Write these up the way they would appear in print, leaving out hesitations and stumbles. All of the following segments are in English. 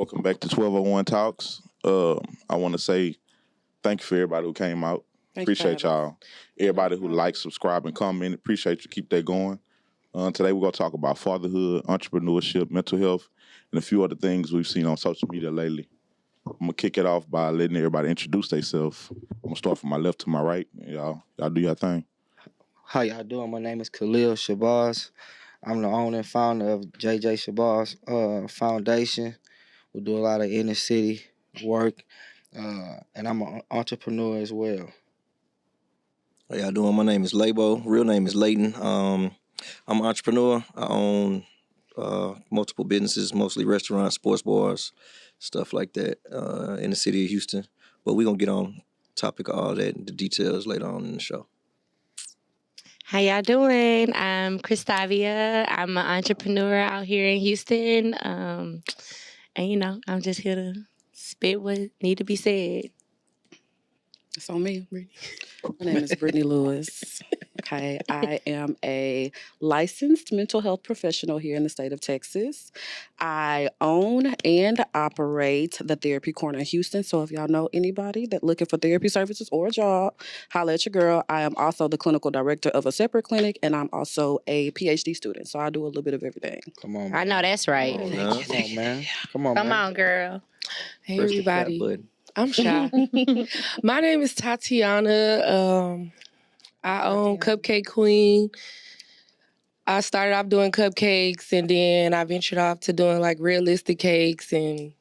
Welcome back to 1201 Talks. I want to say thank you for everybody who came out. Appreciate y'all. Everybody who liked, subscribe, and comment. Appreciate you. Keep that going. Today we're going to talk about fatherhood, entrepreneurship, mental health, and a few other things we've seen on social media lately. I'm going to kick it off by letting everybody introduce themselves. I'm going to start from my left to my right. Y'all do your thing. How y'all doing? My name is Khalil Shabazz. I'm the owner and founder of JJ Shabazz Foundation. We do a lot of inner city work, and I'm an entrepreneur as well. How y'all doing? My name is Labo. Real name is Layton. I'm an entrepreneur. I own multiple businesses, mostly restaurants, sports bars, stuff like that in the city of Houston. But we're going to get on topic of all that and the details later on in the show. How y'all doing? I'm Christavia. I'm an entrepreneur out here in Houston. And, I'm just here to spit what need to be said. It's on me, Brittany. My name is Brittany Lewis. Okay, I am a licensed mental health professional here in the state of Texas. I own and operate the Therapy Corner in Houston. So if y'all know anybody that looking for therapy services or a job, holla at your girl. I am also the clinical director of a separate clinic, and I'm also a PhD student. So I do a little bit of everything. Come on, man. I know that's right. Come on, man. Come on, Come man. on, girl. Hey, Press the fat everybody. button. I'm shy. My name is Tatiana. I own Cupcake Queen. I started off doing cupcakes, and then I ventured off to doing like realistic cakes and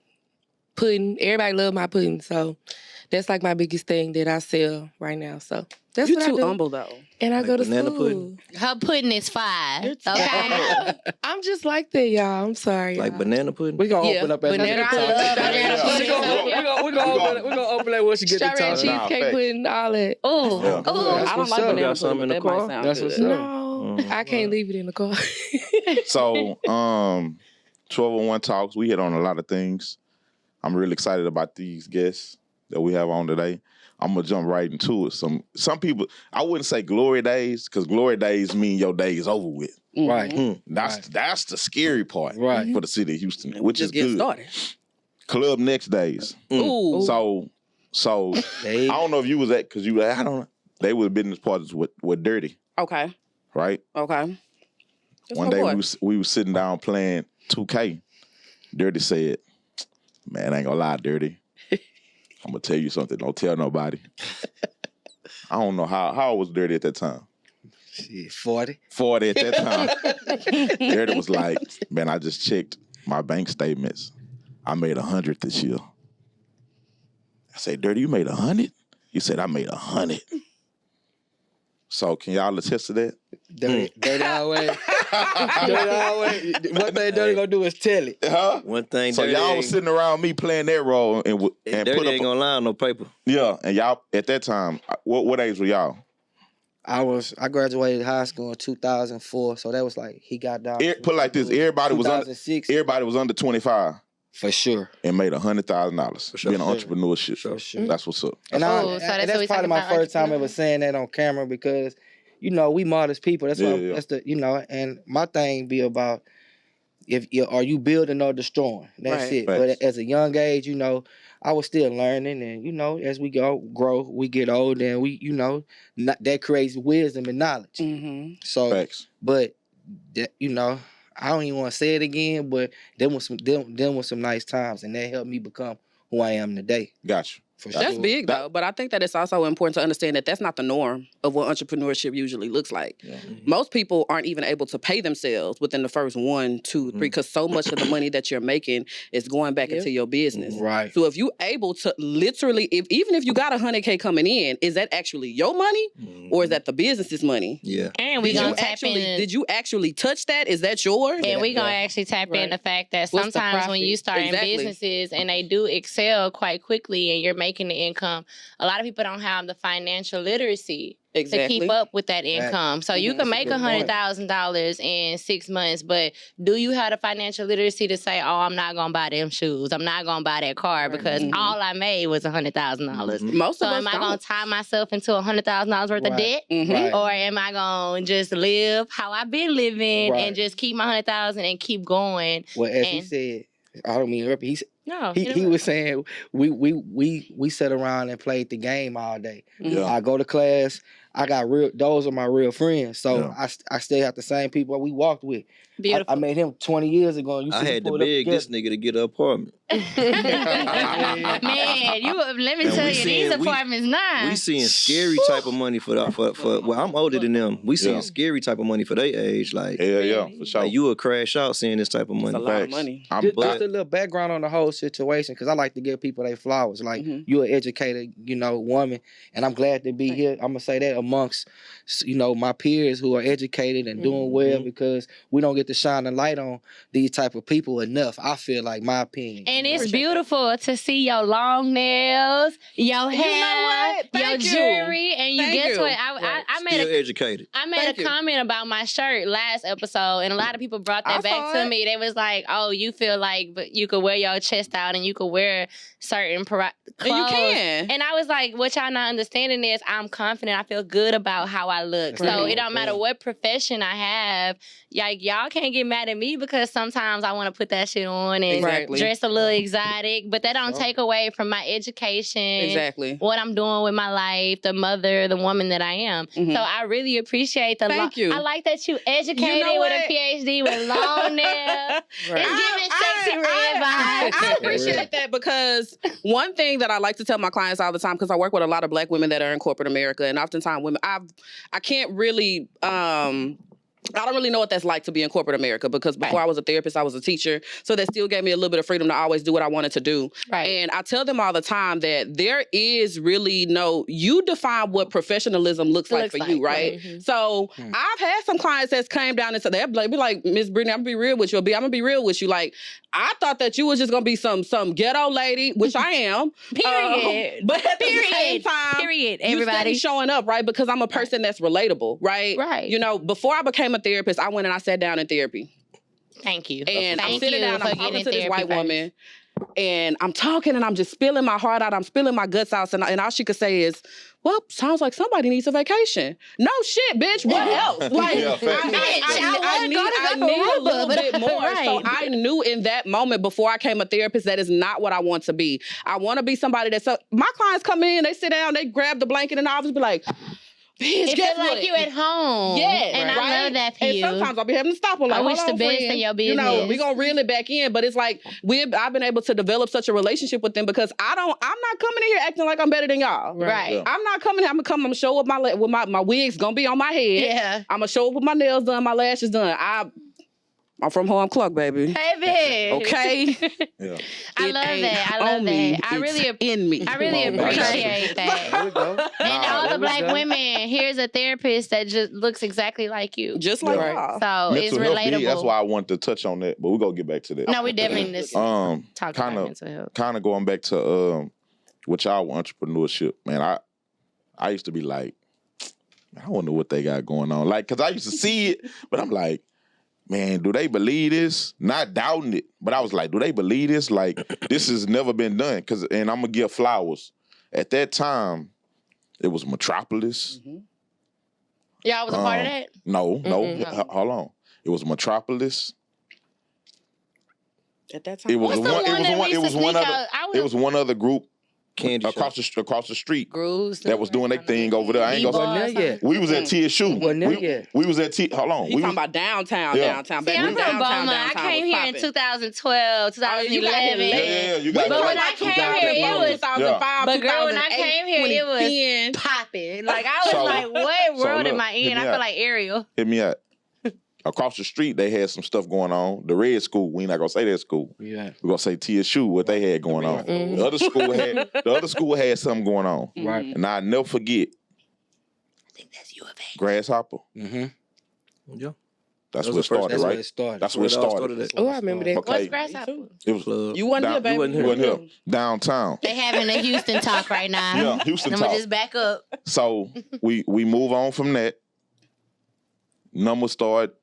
pudding. Everybody love my pudding, so that's like my biggest thing that I sell right now. So that's You what too I do. humble though. And I Like go to banana school. pudding? Her pudding is fire. You're Okay. I'm just like that, y'all. I'm sorry, Like y'all. banana pudding? We're going to Yeah, open up as we banana get pudding. to I love talk. banana We're going to open that once you get to Strawberry talk. Nah, cheesecake facts. pudding, all that. Oh, Yeah. oh. That's I don't what's like up. banana Got something pudding, in but the that car? might sound That's good. what's up. No, I can't leave it in the car. So, 1201 Talks, we hit on a lot of things. I'm really excited about these guests that we have on today. I'm going to jump right into it. Some people, I wouldn't say glory days, because glory days mean your day is over with. Right. That's the scary part Right. for the city of Houston, And which we is just getting good. started. Club next days. Ooh. So They, I don't know if you was at, because I don't know. They were business partners with Dirty, Okay. right? Okay. That's One my day boy. we was sitting down playing 2K. Dirty said, "Man, I ain't gonna lie, Dirty. I'm gonna tell you something. Don't tell nobody." I don't know how old was Dirty at that time. shit, 40. 40 at that time. Dirty was like, "Man, I just checked my bank statements. I made 100 this year." I said, "Dirty, you made 100?" He said, "I made 100." So can y'all attest to that? Dirty always. Dirty always. One thing Dirty gonna do is tell it. Huh? One thing So Dirty y'all was ain't- sitting around me playing that role and Dirty put up ain't gonna lie on no paper. yeah, and y'all at that time, what age were y'all? I graduated high school in 2004, so that was like he got down. Put it like this: everybody was under 2006 25 for sure. and made $100,000 sure. being entrepreneurship. For sure. That's what's up. And, Oh, so that's what that's we probably talking my about, first time entrepreneur. ever saying that on camera because, we modest people. That's Yeah, why yeah. that's the and my thing be about are you building or destroying? That's Right. it. Facts. But at a young age, I was still learning, and as we grow, we get older, and we that creates wisdom and knowledge. Mm-hmm. So, Facts. but that, I don't even want to say it again, but them was some nice times, and that helped me become who I am today. Gotcha. For That's sure. big though, but I think that it's also important to understand that that's not the norm of what entrepreneurship usually looks like. Yeah. Most people aren't even able to pay themselves within the first 1, 2, 3, because so much of the money that you're making is going back into your business. Right. So if you able to literally, even if you got $100K coming in, is that actually your money or is that the business's money? Yeah. And we gonna tap in. Did you actually touch that? Is that yours? And we gonna actually tap in the fact that What's the sometimes when you profit? start in Exactly. businesses and they do excel quite quickly and you're making the income, a lot of people don't have the financial literacy to keep up with that income. So you can make $100,000 in 6 months, but do you have the financial literacy to say, "Oh, I'm not gonna buy them shoes. I'm not gonna buy that car because all I made was $100,000." Most So of us am I gonna don't. tie myself into $100,000 worth of debt, Right. or am I gonna just live how I've been living Right. and just keep my $100,000 and keep going? Well, as he And- said, I don't mean to interrupt you. No, He was saying we sat around and played the game all day. Yeah. I go to class. I got those are my real friends. So I still have the same people we walked with. Beautiful. I met him 20 years ago. And I had to beg this nigga to get an apartment. Man, let me tell you, these apartments nice. We seeing scary type of money for well, I'm older than them. We seeing scary type of money for their age. Like, yeah, for sure. Like you would crash out seeing this type of money. It's a lot of money. Just a little background on the whole situation, because I like to give people their flowers. Like, you're an educated, woman, and I'm glad to be here. I'm gonna say that amongst, my peers who are educated and doing well, because we don't get to shine a light on these type of people enough. I feel like, my opinion. And it's beautiful to see your long nails, your hair, your jewelry, and guess what? I made a comment about my shirt last episode, and a lot of people brought that back to me. They was like, "Oh, you feel like you could wear your chest out and you could wear certain clothes." And you can. And I was like, "What y'all not understanding is I'm confident. I feel good about how I look. So it don't matter what profession I have. Like, y'all can't get mad at me because sometimes I want to put that shit on and dress a little exotic, but that don't take away from my education, what I'm doing with my life, the mother, the woman that I am. So I really appreciate the Thank you. I like that you educated with a PhD with long nails. It's giving sexy red vibes. I appreciate that, because one thing that I like to tell my clients all the time, because I work with a lot of Black women that are in corporate America, and oftentimes women, I can't really I don't really know what that's like to be in corporate America, because before I was a therapist, I was a teacher. So that still gave me a little bit of freedom to always do what I wanted to do. And I tell them all the time that there is really you define what professionalism looks like for you, right? So I've had some clients that's came down and said, they'll be like, Miss Brittany, I'm gonna be real with you. I'm gonna be real with you. Like, I thought that you was just gonna be some ghetto lady, which I am. Period. But at the same time, everybody. You steady showing up, right? Because I'm a person that's relatable, right? Before I became a therapist, I went and I sat down in therapy. Thank you. And I'm sitting down, I'm talking to this white woman, and I'm talking and I'm just spilling my heart out. I'm spilling my guts out. And all she could say is, well, sounds like somebody needs a vacation. No shit, bitch. What else? Like, I need a little bit more. So I knew in that moment before I became a therapist that is not what I want to be. I want to be somebody that's... my clients come in, they sit down, they grab the blanket, and I'll just be like... It feels like you at home. Yes. And I love that for you. And sometimes I'll be having to stop them. Like, I wish the best in your business. We're going to reel it back in. But it's like, I've been able to develop such a relationship with them, because I'm not coming in here acting like I'm better than y'all. Right. Yeah. I'm not coming here. I'm going to show up with my wig's going to be on my head. Yeah. I'm going to show up with my nails done, my lashes done. I'm from home Clark, baby. Hey, okay. I love that. I really appreciate that. And all the Black women, here's a therapist that just looks exactly like you. Just like y'all. So it's relatable. That's why I wanted to touch on that, but we're gonna get back to that. No, we definitely need to talk about mental health. Kind of going back to what y'all entrepreneurship, man. I used to be like, I wonder what they got going on. Like, cause I used to see it, but I'm like, man, do they believe this? Not doubting it, but I was like, do they believe this? Like, this has never been done. And I'm gonna give flowers. At that time, it was Metropolis. Y'all was a part of that? No. Hold on. It was Metropolis. At that time, it was one other group. Across the street, Grooves that was doing their thing over there. I ain't gonna say. We was at TSU. We was at Hold on. We talking about downtown. See, I'm from Beaumont. I came here in 2012, 2011. But when I came here, it was 2005. But girl, when I came here, it was popping. Like, I was like, what world am I in? I feel like Ariel. Hit me out. Across the street, they had some stuff going on. The red school, we not gonna say that school. Yeah. We're gonna say TSU, what they had going on. The other school had something going on. Right. And I'll never forget. I think that's U of A. Grasshopper. Yeah. That's where it started, right? That's where it started. Oh, I remember that. What's Grasshopper? It was you wasn't here, baby. You wasn't here. Downtown. They having a Houston talk right now. Yeah, Houston talk. I'm gonna just back up. So we move on from that. Numbers started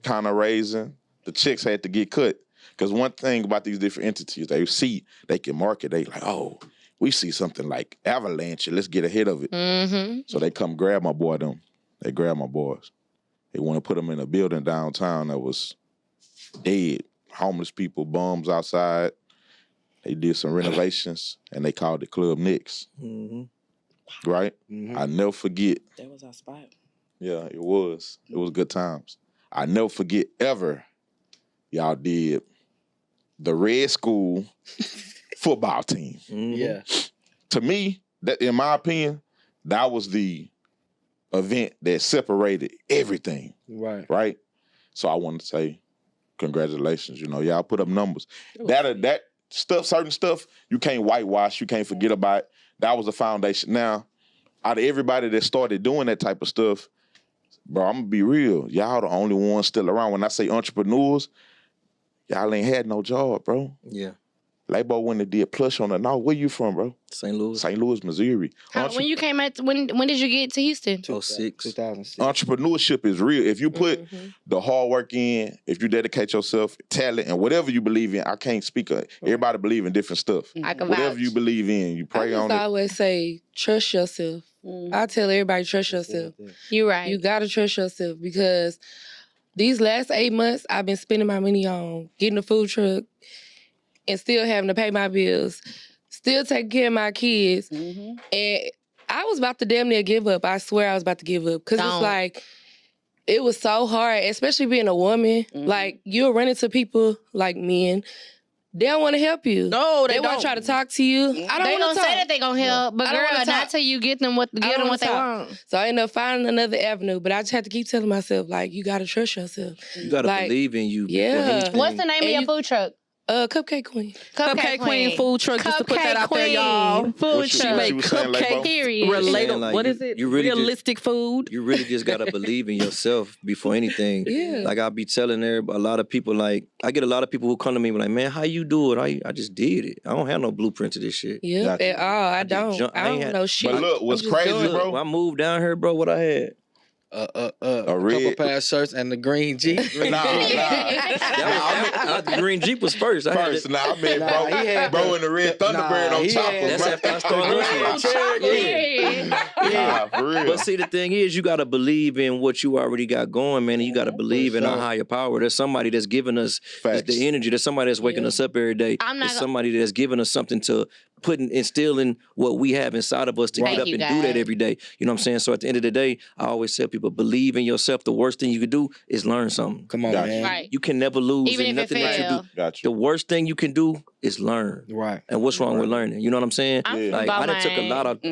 kind of raising. The chicks had to get cut. Because one thing about these different entities, they see, they can market. They like, oh, we see something like Avalanche. Let's get ahead of it. So they come grab my boy them. They grab my boys. They want to put them in a building downtown that was dead. Homeless people, bums outside. They did some renovations, and they called it Club Nix. Right? I never forget. That was our spot. Yeah, it was. It was good times. I never forget ever y'all did the Red School football team. Yeah. To me, that in my opinion, that was the event that separated everything. Right? So I want to say congratulations. You know, y'all put up numbers. That stuff, certain stuff, you can't whitewash, you can't forget about. That was the foundation. Now, out of everybody that started doing that type of stuff, bro, I'm gonna be real. Y'all the only ones still around. When I say entrepreneurs, y'all ain't had no job, bro. Yeah. Labo went and did plush on the north. Where you from, bro? St. Louis. St. Louis, Missouri. When you came at when did you get to Houston? 2006. Entrepreneurship is real. If you put the hard work in, if you dedicate yourself, talent, and whatever you believe in, I can't speak of it. Everybody believe in different stuff. I can Whatever vouch. you believe in, you pray on it. I always say, trust yourself. I tell everybody, trust yourself. You're right. You gotta trust yourself because these last 8 months, I've been spending my money on getting a food truck and still having to pay my bills, still taking care of my kids. And I was about to damn near give up. I swear I was about to give up. Because it's like, it was so hard, especially being a woman. Like, you'll run into people like men. They don't want to help you. No, they want to try to talk to you. I don't They want gonna to talk. say that they gonna help, but I don't girl, wanna not talk. till you give them what I don't they wanna talk. want. So I ended up finding another avenue, but I just had to keep telling myself, like, you gotta trust yourself. You gotta Like, believe in you. yeah. before anything. What's the name of your food truck? Cupcake Queen. Cupcake Queen food truck. Just to put that out there, y'all. Food She truck. was saying, Labo? Period. Relatable. Like, What is it? you really Realistic food. You really just gotta believe in yourself before anything. Yeah. Like I be telling everybody, a lot of people, like I get a lot of people who come to me like, man, how you do it? I just did it. I don't have no blueprint to this shit. Yeah, Gotcha. at all. I don't. jump- I I ain't don't had- know shit. But look, what's I'm just crazy, doing it. bro? When I moved down here, bro, what I had? A red- couple pair of shirts and the green Jeep. The green Jeep was first. I had First, it. nah, I mean, Nah, he had bro the- in the red Thunderbird Nah, on he top had- of That's bro. after I started hustling. Period. Nah, for real. But see, the thing is, you got to believe in what you already got going, man, and you got to believe in a sure. higher power. There's somebody that's giving us Facts. the energy. There's somebody that's waking us up every day. I'm not There's gonna- somebody that's giving us something to instill in what we have inside of us to Thank get up you, and God. do that every day. You know what I'm saying? So at the end of the day, I always tell people, believe in yourself. The worst thing you can do is learn something. Come on, Gotcha. man. Right. You can never lose Even in if it nothing that you fail. do. Got The you. worst thing you can do is learn. Right. And what's wrong with learning? You know what I'm saying? I'm Yeah. from Like I done took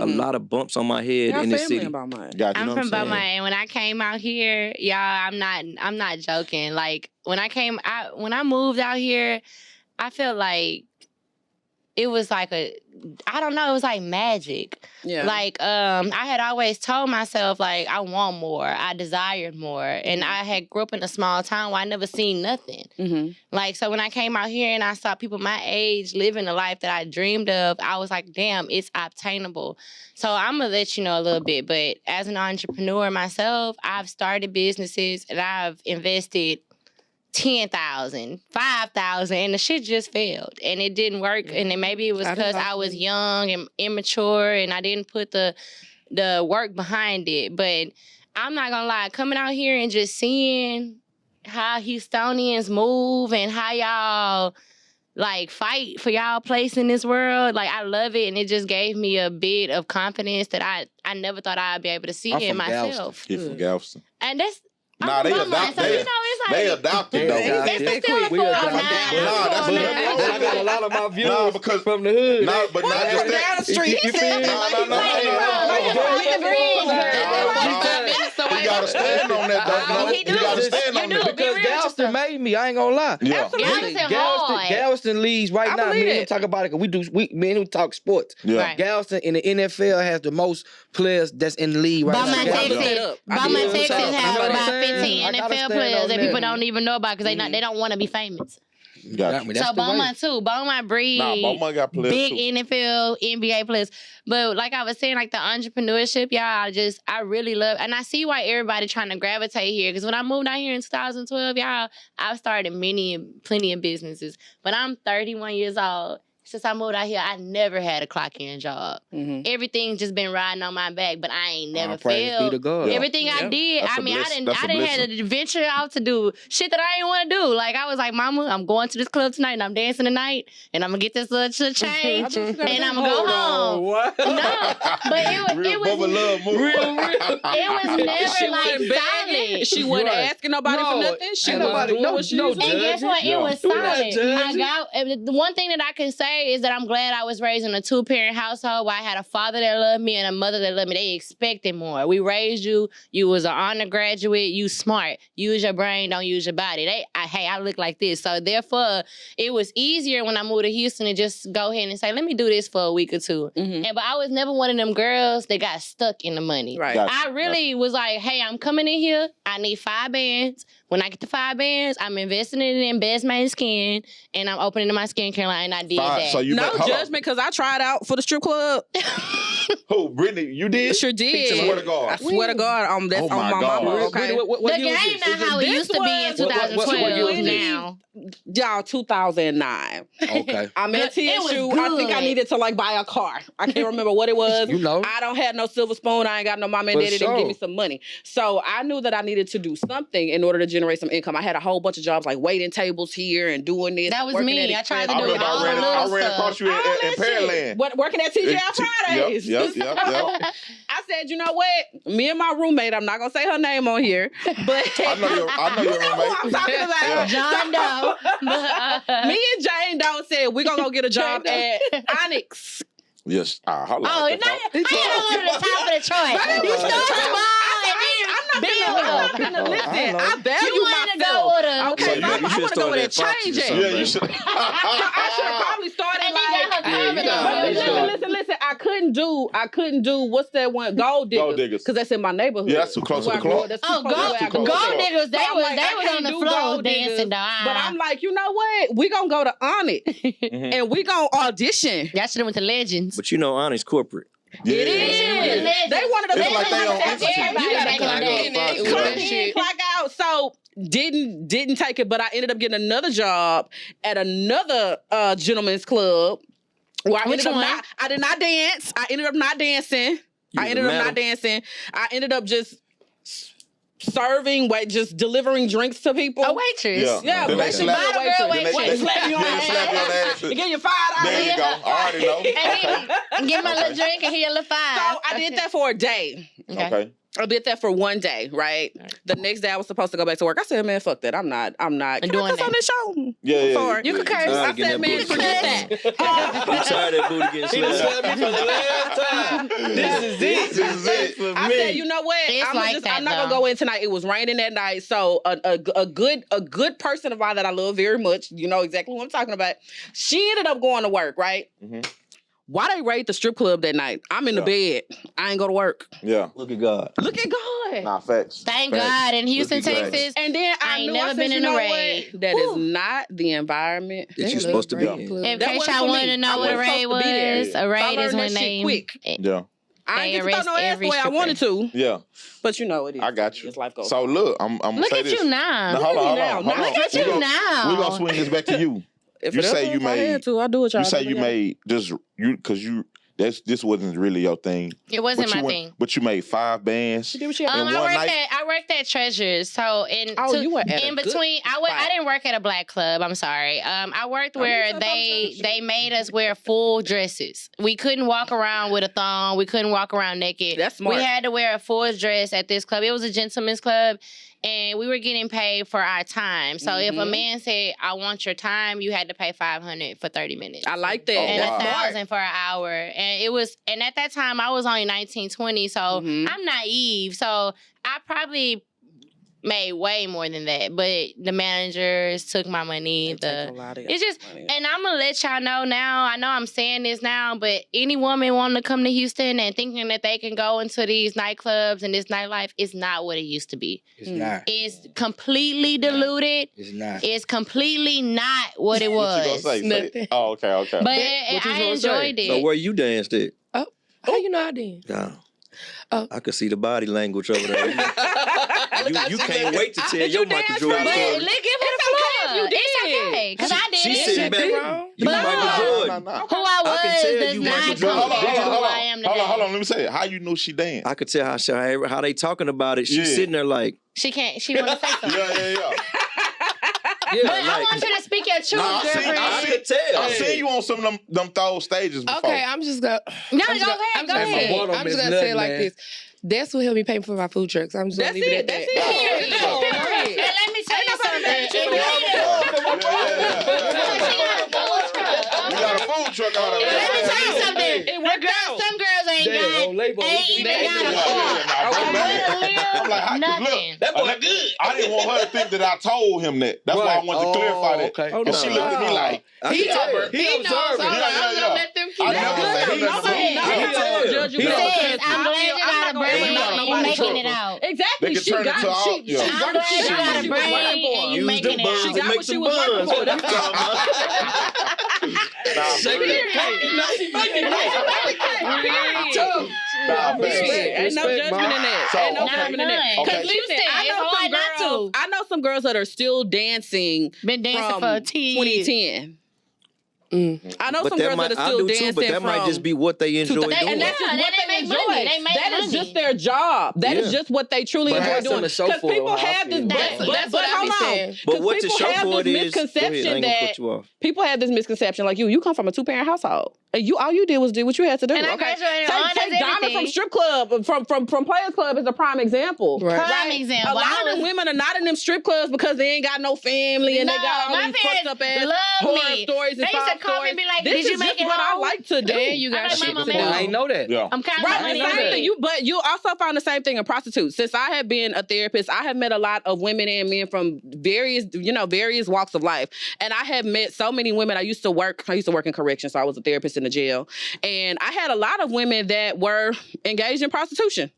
a lot of bumps on my head Y'all in this family city. about mine. Got you. I'm know what from I'm saying? Beaumont, and when I came out here, y'all, I'm not joking. Like when I moved out here, I felt like it was like it was like magic. Yeah. Like I had always told myself like I want more, I desired more, and I had grew up in a small town where I never seen nothing. Like so when I came out here and I saw people my age living the life that I dreamed of, I was like, damn, it's obtainable. So I'm gonna let you know a little bit, but as an entrepreneur myself, I've started businesses and I've invested 10,000, 5,000, and the shit just failed, and it didn't work. And then maybe it was because I was young and immature, and I didn't put the work behind it. But I'm not gonna lie, coming out here and just seeing how Houstonians move and how y'all like fight for y'all place in this world, like I love it, and it just gave me a bit of confidence that I never thought I'd be able to see I'm in from myself. He from Galveston. And that's. Nah, they adopted. So you know, it's like They adopted though. it's still a We 409. adopted. Nah, that's But what- But I got a lot of my viewers Nah, because- from the hood. Nah, but not just Down the that. street. You feel me? You gotta stand on that, though. He do. You gotta stand You on do. that. Be Because real with Galveston yourself. made me. I ain't gonna lie. Yeah. Galveston hard. Galveston leads right I now. believe Me and him it. talk about it because me and him talk sports. Yeah. Right. Galveston in the NFL has the most players that's in the league right Beaumont, now. Texas. Galveston- Beaumont, Texas You know has what I'm about saying? 15 I gotta NFL stand players on that that. people don't even know about because they don't want to be famous. Got you. That's So the way. Beaumont too. Beaumont breed Nah, Beaumont got players big too. NFL, NBA players. But like I was saying, like the entrepreneurship, y'all, I really love, and I see why everybody trying to gravitate here. Because when I moved out here in 2012, y'all, I've started plenty of businesses. But I'm 31 years old, since I moved out here, I never had a clock in job. Everything just been riding on my back, but I ain't never failed. Everything I did, That's I mean, I didn't have to venture out to do shit that I didn't want to do. Like I was like, Mama, I'm going to this club tonight and I'm dancing tonight and I'm gonna get this little change and I'm gonna go home. What? No, but it was it was never like solid. She wasn't asking nobody for nothing. She was doing what she was doing. And guess what? It was solid. The one thing that I can say is that I'm glad I was raised in a 2-parent household where I had a father that loved me and a mother that loved me. They expected more. We raised you. You was an honor graduate. You smart. Use your brain. Don't use your body. Hey, I look like this. So therefore, it was easier when I moved to Houston to just go ahead and say, let me do this for a week or two. But I was never one of them girls that got stuck in the money. Right. I really was like, hey, I'm coming in here. I need 5 bands. When I get the 5 bands, I'm investing it in Best Made Skin, and I'm opening my skincare line, and I did that. So you no judgment, because I tried out for the strip club. Who, Brittany? You did? Sure did. I swear to God. I swear to God. That's on my mama. Okay. The game not how it used to be in 2012 now. Y'all, 2009. Okay. I'm at TSU. I think I needed to like buy a car. I can't remember what it was. I don't have no silver spoon. I ain't got no mama and daddy to give me some money. So I knew that I needed to do something in order to generate some income. I had a whole bunch of jobs like waiting tables here and doing this. That was me. I tried to do it all I ran across you in Pearland. Working at TGI Fridays. Yep. I said, you know what? Me and my roommate, I'm not going to say her name on here, but I know your roommate. Who I'm talking about. John Doe. Me and Jane Doe said we're going to go get a job at Onyx. Yes. Hold on. Oh, I ain't to the top of the chart. You started small. Listen, I value myself. Okay, so I want to go with a change it. Yeah, you should. I should have probably started Listen. I couldn't do what's that one? Gold Diggers. Because that's in my neighborhood. Yeah, that's too close to the club. Gold Diggers, they was on the floor dancing though. But I'm like, you know what? We gonna go to Onyx and we gonna audition. Y'all should have went to Legends. But you know, Onyx corporate. Yeah. It is. They wanted to it's like they on Institute. Clock out. So didn't take it, but I ended up getting another job at another gentleman's club. Where I did not dance. I ended up not dancing. I ended up just serving, just delivering drinks to people. A waitress. Yeah, Then they slap you on the ass. And give you $5. There you go. I already know. And get my little drink and hear a little $5. So I did that for a day. Okay. I did that for one day, right? The next day I was supposed to go back to work. I said, man, fuck that. I'm not. Can I cuss on this show? Yeah. You can curse. I said, man, forget that. I'm tired of that booty getting slapped. Me for the last time. This is it for me. I said, you know what? I'm not gonna go in tonight. It was raining that night, so a good person of mine that I love very much, you know exactly what I'm talking about. She ended up going to work, right? Why they raid the strip club that night? I'm in the bed. I ain't go to work. Yeah. Look at God. Look at God. Nah, facts. Thank God in Houston, Texas. And then I ain't never been in a raid. That is not the environment that you're supposed to be in. In case y'all wanted to know what a raid was, a raid is when they... quick. Yeah. I ain't get to throw no ass the way I wanted to. Yeah. But you know it is. I got you. As life goes. So look, I'm gonna look say at this. You now. Hold on. Look at you now. We're gonna swing this back to you. You say you made. I do what y'all. You say you made just you because you. This wasn't really your thing. It wasn't my thing. But you made 5 bands. I worked at Treasures. So in between, I didn't work at a black club. I'm sorry. I worked where they made us wear full dresses. We couldn't walk around with a thong. We couldn't walk around naked. That's smart. We had to wear a full dress at this club. It was a gentleman's club. And we were getting paid for our time. So if a man said, I want your time, you had to pay $500 for 30 minutes. I like that. And $1,000 for an hour. And at that time, I was only 19, 20. So I'm naive. So I probably made way more than that. But the managers took my money. And I'm going to let y'all know now. I know I'm saying this now, but any woman wanting to come to Houston and thinking that they can go into these nightclubs and this nightlife is not what it used to be. It's not. It's completely diluted. It's not. It's completely not what it was. What you gonna say? Oh, okay. But I enjoyed it. So where you danced at? Oh, how you know I did? No. I could see the body language over there. You can't wait to tell your Michael Jordan story. Give her the floor. It's okay right. Because I did She's it. sitting back. You But Michael Jordan. who I was can tell does you not Michael compare Jordan. to who I am today. Hold on. Let me say it. How you knew she danced? I could tell how they talking about it. She's sitting there like, She can't. She want to say something. Yeah. But I want you to speak your truth, girlfriend. I could tell. I seen you on some of them throw stages before. Okay, I'm just gonna. No, go ahead. I'm just gonna say it like this. That's what helped me pay for my food trucks. I'm just gonna leave it at that. Period. And let me tell you something. You got a food truck out of there. Let me tell you something. Some girls ain't even got a car. I'm like, Nothing. That boy good. I didn't want her to think that I told him that. That's why I wanted to clarify that. Okay. And she looked at me like, He knows. So I'm gonna let them keep I never said he He says, I'm glad you got a brain and you making it out. They can turn it to all. I'm glad you got a brain and you making it out. She got what she was working for. That's Ain't no judgment in that. Ain't no judgment in that. Because listen, I know some girls that are still dancing. Been dancing for 10 years. 2010. I know some girls that are still dancing but that might just be what they enjoy doing. And that's just what they enjoy. That is just their job. That is just what they truly enjoy doing. Because people have this. That's what I be saying. But what the show for it is, misconception that people have this misconception, like you come from a 2-parent household. All you did was do what you had to do. And I graduated on Take Diamond from strip club, from Players Club is a prime example. Prime example. A lot of them women are not in them strip clubs because they ain't got no family and they got all these fucked up ass horror stories and sob call me stories. and be like, This did you is make just it what I home? like to do. And you got shit to do. I ain't know that. Yeah. I'm kind of Right, the same thing. But you also found the same thing in prostitutes. Since I have been a therapist, I have met a lot of women and men from various walks of life. And I have met so many women. I used to work in corrections, so I was a therapist in the jail. And I had a lot of women that were engaged in prostitution.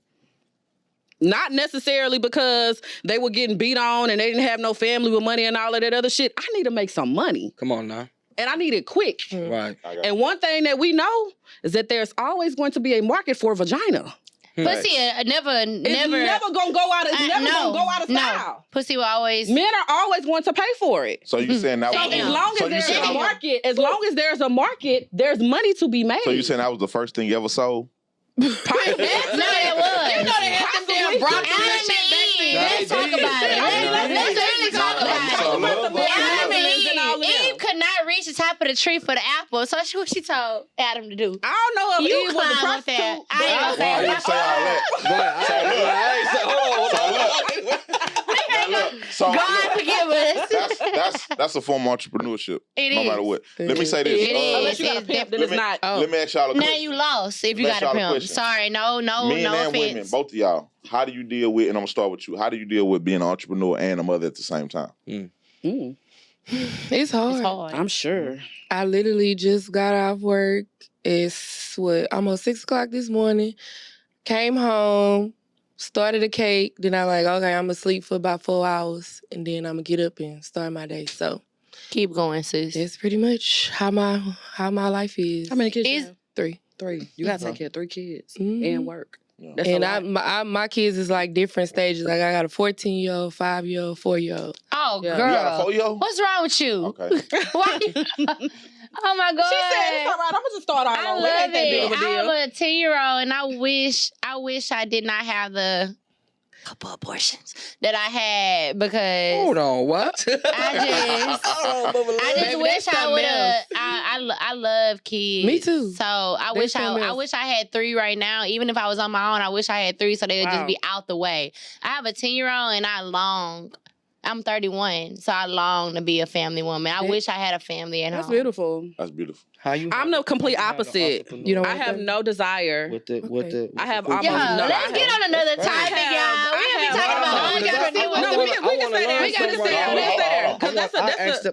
Not necessarily because they were getting beat on and they didn't have no family with money and all of that other shit. I need to make some money. Come on now. And I need it quick. Right. And one thing that we know is that there's always going to be a market for vagina. Pussy never It's never gonna go out. It's never gonna go out of style. No. Pussy will always. Men are always going to pay for it. So you saying that So was as long as there's a market, there's money to be made. So you saying that was the first thing you ever sold? No, it was. You know they had them damn broccoli and shit back then. Let's talk about it. Let's really talk about it. Adam and Eve could not reach the top of the tree for the apple, so what she told Adam to do. I don't know if You Eve was the climb up there. prostitute. I ain't gonna say I didn't say all that. So look. God forgive us. That's a form of entrepreneurship. It no is. matter what. Let me say this. It is. Unless you got a pimp, then it's not. Let me ask y'all a question. Now you lost if you Let's got a y'all a pimp. question. Sorry, no Men and offense. women, both of y'all. How do you deal with? And I'm gonna start with you. How do you deal with being an entrepreneur and a mother at the same time? It's hard. It's hard. I'm sure. I literally just got off work. It's almost 6 o'clock this morning. Came home, started a cake. Then I okay, I'm gonna sleep for about 4 hours, and then I'm gonna get up and start my day. So Keep going, sis. that's pretty much how my life is. How many kids you have? 3. 3. You gotta take care of 3 kids Mhm. and work. Yeah. That's And a lot. my kids is like different stages. Like I got a 14-year-old, 5-year-old, 4-year-old. Oh, Yeah. girl. You got a 4-year-old? What's wrong with you? Okay. Why? Oh my God. She said it's all right. I'm gonna just start all I over. love It ain't that big it. of a I deal. have a 10-year-old, and I wish I did not have the couple abortions that I had because Hold on, what? I just wish I would have. I love kids. Me too. So I wish I had 3 right now. Even if I was on my own, I wish I had 3 so they would just be out the way. I have a 10-year-old and I'm 31, so I long to be a family woman. I wish I had a family at home. That's beautiful. That's beautiful. I'm the complete opposite. You don't I want have that? no desire. I have almost Yeah, no. let's get on another topic, y'all. We gonna be talking about entrepreneurship. No, we can say that. We gotta say that. Let's say that. Because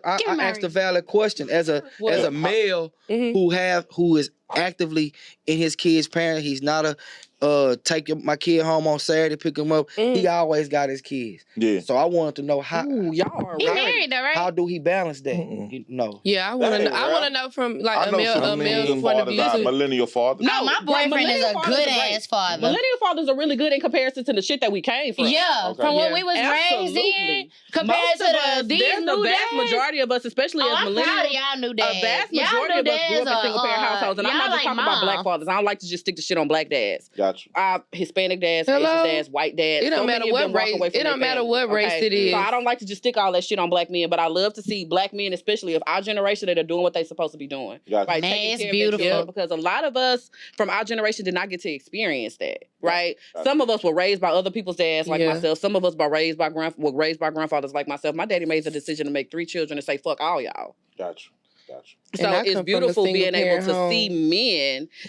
I asked a valid question as a male who is actively in his kid's parent. He's not take my kid home on Saturday, pick him up. He always got his kids. Yeah. So I wanted to know how. Ooh, y'all are He right. married though, right? How do he balance that? You know. Yeah, I want to know from like I a know male, some a male's millennial point of fathers view. out, too. millennial fathers. No, my boyfriend is a good ass father. Millennial fathers are really good in comparison to the shit that we came from. Yeah, Okay. from what Yeah. we was raised in Absolutely. compared Most to of us, these there's new the vast dads. majority of us, especially as I'm proud of millennials. y'all new A dads. vast Y'all majority new of us grew up dads in single parent households, and I'm y'all not just like talking about black mom. fathers. I don't like to just stick the shit on black dads. Got you. Hispanic dads, Hello? Asian dads, white dads. It don't so matter many of what them walk race. away from It their don't matter family, what race okay? it is. So I don't like to just stick all that shit on black men, but I love to see black men, especially of our generation, that are doing what they're supposed to be doing. Gotcha. Right, Man, taking it's care of their beautiful. children, because a lot of us from our generation did not get to experience that. Right, Gotcha. some of us were raised by other people's dads, like Yeah. myself. Some of us were raised by grandfathers, like myself. My daddy made the decision to make 3 children and say fuck all y'all. Got you. Got you. So And I it's come from a beautiful being able single-parent to home. see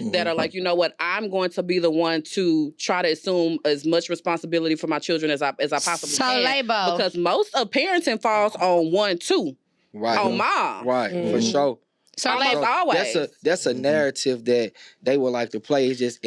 men that are like, you know what, I'm going to be the one to try to assume as much responsibility for my children as I possibly So, can. Labo. Because most of parenting falls on one, two, Right. on mom. Right. For sure. So, Almost Labo. always. That's a narrative that they would like to play. It's just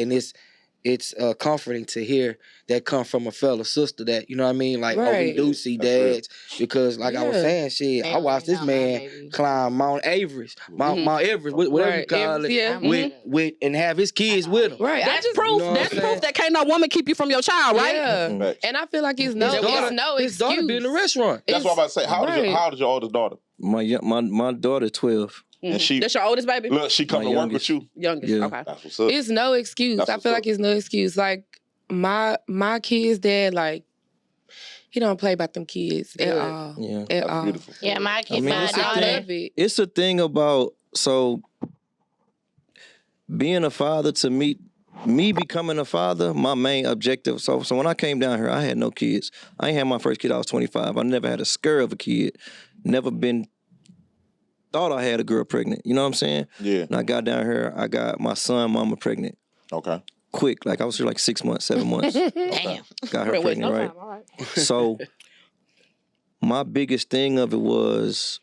it's comforting to hear that come from a fellow sister that, you know what I mean? Like, oh, we Right. do see That's real. dads. Because like I was Yeah. saying, shit, I watched this man climb Mount Everest. Mount Everest, whatever you Right. call Everest, it, yeah. with and have his kids with him. Right. That's I just proof. you know what That's I'm proof saying? that can't no woman keep you from your child, right? Yeah. Facts. And I feel like it's His no daughter excuse. be in the restaurant. That's what I'm about to say. How old is Right. how old is your oldest daughter? My daughter 12. And she That's your oldest baby? look, she come My to work with youngest. you. Youngest. Yeah. Okay. That's what's up. It's no excuse. That's I what's feel up. like it's no excuse. Like my kids' dad, like he don't play about them kids at Good. all. Yeah. At That's all. beautiful. Yeah, my kid, I mean, my it's a I daughter. love it. It's a thing about, so being a father, to me becoming a father, my main objective. So when I came down here, I had no kids. I ain't had my first kid, I was 25. I never had a scare of a kid. Never thought I had a girl pregnant. You know what I'm saying? Yeah. And I got down here, I got my son mama pregnant. Okay. Quick, like I was here like 6 months, 7 months. Damn. Got her Wait, pregnant, no right? time. All right. So my biggest thing of it was,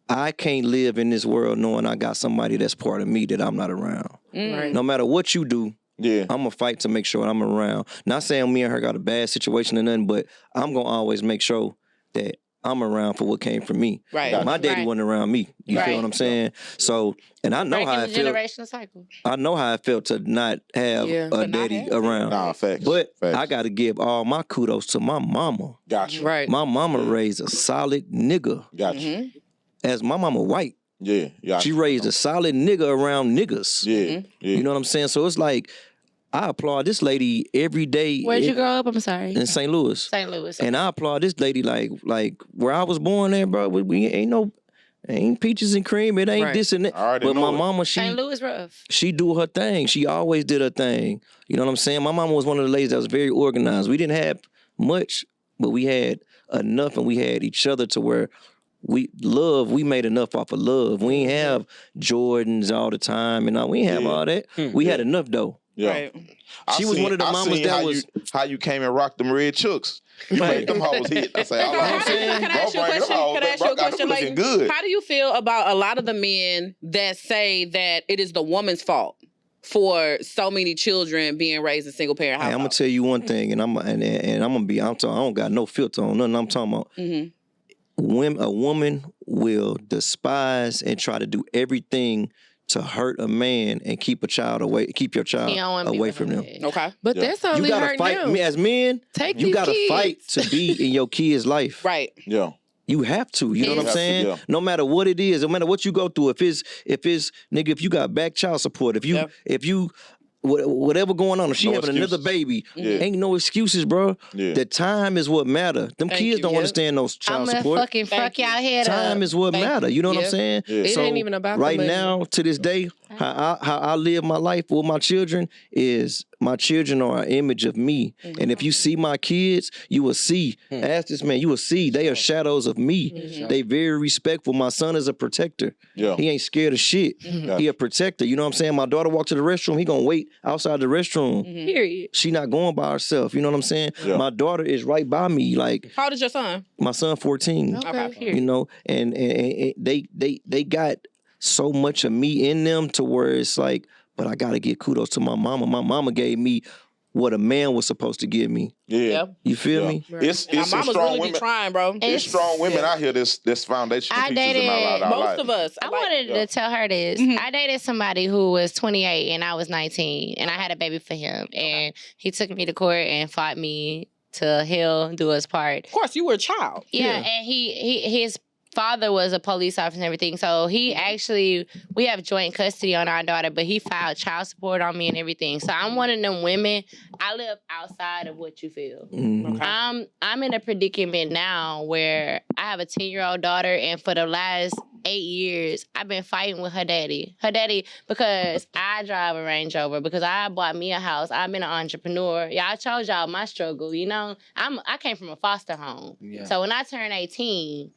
I can't live in this world knowing I got somebody that's part of me that I'm not around. Right. No matter what you do, Yeah. I'm gonna fight to make sure I'm around. Not saying me and her got a bad situation or nothing, but I'm gonna always make sure that I'm around for what came from me. Right. My daddy Right. wasn't around me. You Right. feel what I'm saying? So, and I know Breaking how the it felt. generational cycle. I know how it felt to not have Yeah. a To not daddy have it. around. Nah, facts. But facts. I gotta give all my kudos to my mama. Got you. Right. My mama raised a solid nigga. Got you. Mhm. As my mama white, Yeah. Yeah. she raised a solid nigga around niggas. Yeah. Yeah. You know what I'm saying? So it's like, I applaud this lady every day Where'd you grow up? I'm sorry. in St. Louis. St. Louis. And I applaud this lady like where I was born at, bro. We ain't peaches and cream. It ain't Right. this and that. I already But know my it. mama, St. Louis rough. she do her thing. She always did her thing. You know what I'm saying? My mama was one of the ladies that was very organized. We didn't have much, but we had enough, and we had each other to where we made enough off of love. We ain't have Jordans all the time, and we ain't have Yeah. all that. We had enough though. Yeah. Right. She was one of the mamas that was- how you came and rocked them red chooks. You made them hoes hit. I say, So all how I'm do you- saying, can I ask you a bro, bring them question? hoes Can I back, ask bro. you a Got them question, looking Layton? good. How do you feel about a lot of the men that say that it is the woman's fault for so many children being raised in single parent Hey, households? I'm gonna tell you one thing, and I'm gonna be. I don't got no filter on nothing. I'm talking about. Mhm. A woman will despise and try to do everything to hurt a man and keep your child away from them. Okay. But Yeah. that's You only gotta hurting fight. them. As men, Take you these gotta kids. fight to be in your kid's life. Right. Yeah. You have to. You know what I'm have to, saying? yeah. No matter what it is, no matter what you go through. If you got back child support, if you whatever going on, if she No having excuses. another baby, Yeah. ain't no excuses, bro. Yeah. The time is what matter. Them Thank kids you. don't Yep. understand those child I'm gonna support. fucking fuck Thank you. y'all head Time up. is what Thank matter. You know what I'm Yep. saying? Yeah. It So ain't even about the right money. now, to this day, how I live my life with my children is my children are an image of me. And if you see my kids, you will see. Ask this man, you will see they are shadows of me. They very respectful. My son is a protector. Yeah. He ain't scared of shit. He a protector. You know what I'm saying? My daughter walked to the restroom. He gonna wait outside the restroom. Period. She not going by herself. You know what I'm saying? Yeah. My daughter is right by me. Like How old is your son? my son, 14. Okay. You know, and they got so much of me in them to where it's like but I gotta give kudos to my mama. My mama gave me what a man was supposed to give me. Yeah. You feel me? Right. It's our some mamas strong really women. be trying, bro. It's strong women out here this foundational I pieces in our life. Most of us. I wanted to tell her this. I dated somebody who was 28 and I was 19, and I had a baby for him. And he took me to court and fought me to hell, do us part. Of course, you were a child. Yeah, and his father was a police officer and everything. So he actually, we have joint custody on our daughter, but he filed child support on me and everything. So I'm one of them women. I live outside of what you feel. Mm-hmm. Okay. I'm in a predicament now where I have a 10-year-old daughter, and for the last 8 years, I've been fighting with her daddy. Because I drive a Range Rover, because I bought me a house. I've been an entrepreneur. Yeah, I told y'all my struggle, you know. I came from a foster home. Yeah. So when I turned 18,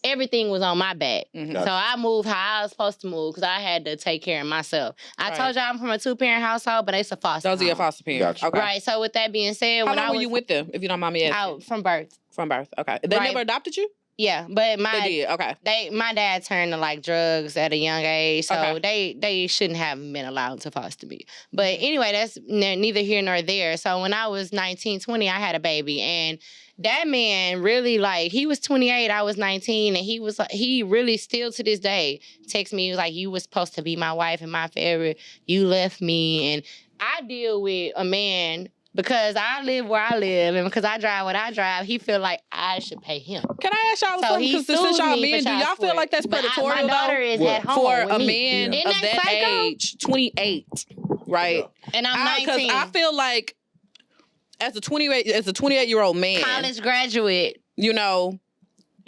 everything was on my back. Mm-hmm. So I moved how I was supposed to move because I had to take care of myself. I told y'all I'm from a 2-parent household, but it's a foster home. Those are your foster parents. Gotcha. Okay. Right. So with that being said, how long were you with them, if you don't mind me asking? From birth. From birth. Okay. They never adopted you? Yeah, but they did. Okay. My dad turned to like drugs at a young age, so they shouldn't have been allowed to foster me. But anyway, that's neither here nor there. So when I was 19, 20, I had a baby, and that man really, like, he was 28, I was 19, and he really still to this day texts me. He was like, you was supposed to be my wife and my forever. You left me. And I deal with a man because I live where I live and because I drive what I drive. He feel like I should pay him. Can I ask y'all something? Because since y'all men, do y'all feel like that's predatorial? My daughter is at home for with a me. Man of that age, 28, right? Yeah. And I'm 19. Because I feel like as a 28-year-old man, college graduate, you know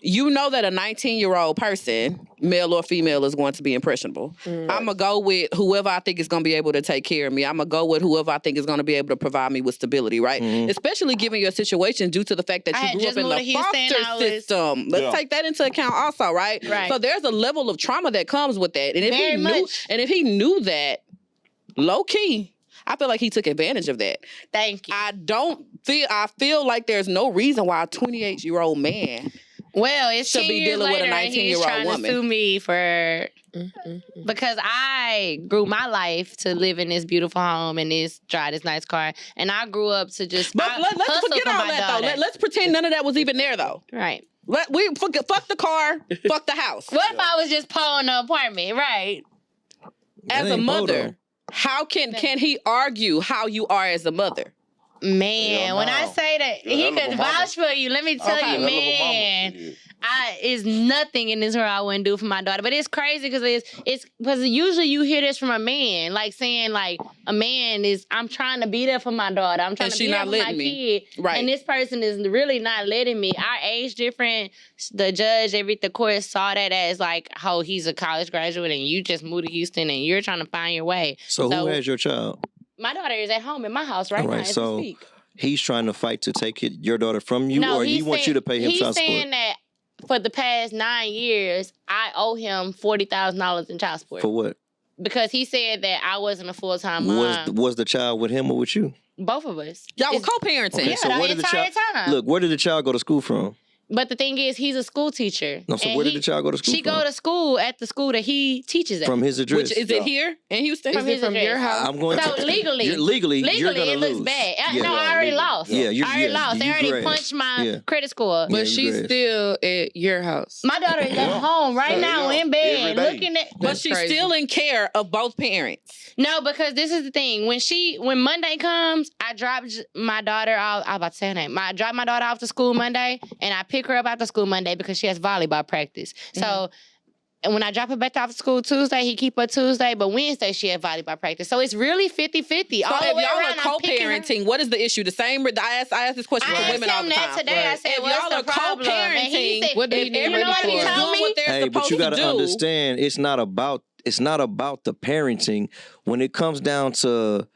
that a 19-year-old person, male or female, is going to be impressionable. Mm. I'm going to go with whoever I think is going to be able to take care of me. I'm going to go with whoever I think is going to be able to provide me with stability, right? Mm. Especially given your situation due to the fact that you grew up in the foster system. Let's take that into account also, right? So there's a level of trauma that comes with that. And if he knew that, low key, I feel like he took advantage of that. Thank you. I feel like there's no reason why a 28-year-old man should be dealing with a 19-year-old woman. To sue me for because I grew my life to live in this beautiful home and drive this nice car, and I grew up to just. But let's forget all that though. Let's pretend none of that was even there though. Right. Fuck the car. Fuck the house. What if I was just pulling the apartment? Right. As a mother. How can he argue how you are as a mother? Man, when I say that, he could vouch for you. Let me tell you, man. It's nothing in this world I wouldn't do for my daughter. But it's crazy because it's because usually you hear this from a man, like saying like a man is, I'm trying to be there for my daughter. I'm trying to be there for my kid. Right. And this person is really not letting me. Our age different. The judge, the court saw that as like, oh, he's a college graduate and you just moved to Houston and you're trying to find your way. So who has your child? My daughter is at home in my house right now as we speak. He's trying to fight to take your daughter from you, or he wants you to pay him child support? He's saying that for the past 9 years, I owe him $40,000 in child support. For what? Because he said that I wasn't a full-time mom. Was the child with him or with you? Both of us. Y'all were co-parenting. Okay, so the entire time. Look, where did the child go to school from? But the thing is, he's a school teacher. No, so where did the child go to school She go to school at the school that he teaches at. From his address. Which, is it here in Houston? From his address. Your house? I'm going to... Legally, you're gonna it looks bad. No, I already lost. Yeah, I already lost. They already punched my credit score. But she's still at your house. My daughter is at home right now in bed looking at... But she's still in care of both parents. No, because this is the thing. When Monday comes, I drop my daughter off. I was about to say her name. I drop my daughter off to school Monday, and I pick her up after school Monday because she has volleyball practice. So, and when I drop her back off to school Tuesday, he keep her Tuesday, but Wednesday she had volleyball practice. So it's really 50-50. So if y'all are co-parenting, what is the issue? The same. I ask this question for women all the time. Today I said, if y'all are co-parenting, what do you need? Everybody is doing what they're supposed to do. Hey, but you got to understand, it's not about the parenting. When it comes down to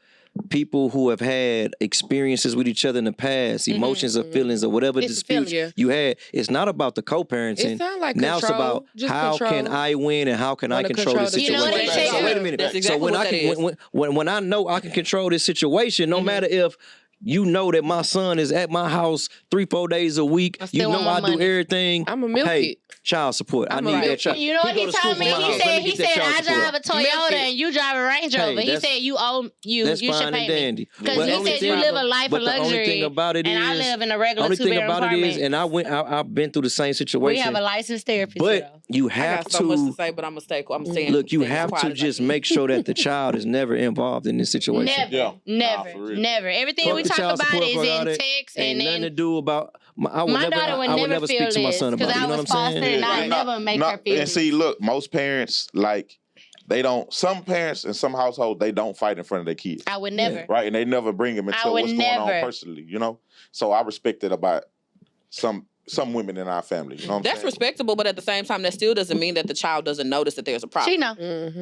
people who have had experiences with each other in the past, emotions or feelings or whatever disputes you had, it's not about the co-parenting. It sounds like now control. It's about how can I win and how can I control this situation. You know what So wait a minute. That's exactly so when I know I can control this situation, no matter if You know that my son is at my house 3-4 days a week. You know I do everything. I'm a milk it. Child support. I need that child. You know what he told me? He said I drive a Toyota and you drive a Range Rover. He said you should pay me. Because he said you live a life of luxury. The only thing about it is, I live in a regular 2-bedroom apartment. And I've been through the same situation. We have a licensed therapist. But you have I got so much to say, but I'm saying. Look, you have to just make sure that the child is never involved in this situation. Never. Everything we talk about is in text and then. Nothing to do about. I would never speak to my son about it. You know what I'm saying? And I never make her feel. And see, look, most parents they don't. Some parents in some households they don't fight in front of their kids. I would never. Right, and they never bring them into what's going on personally. You know, so I respect it about some women in our family. You know what I'm saying? That's respectable, but at the same time, that still doesn't mean that the child doesn't notice that there's a problem. She know.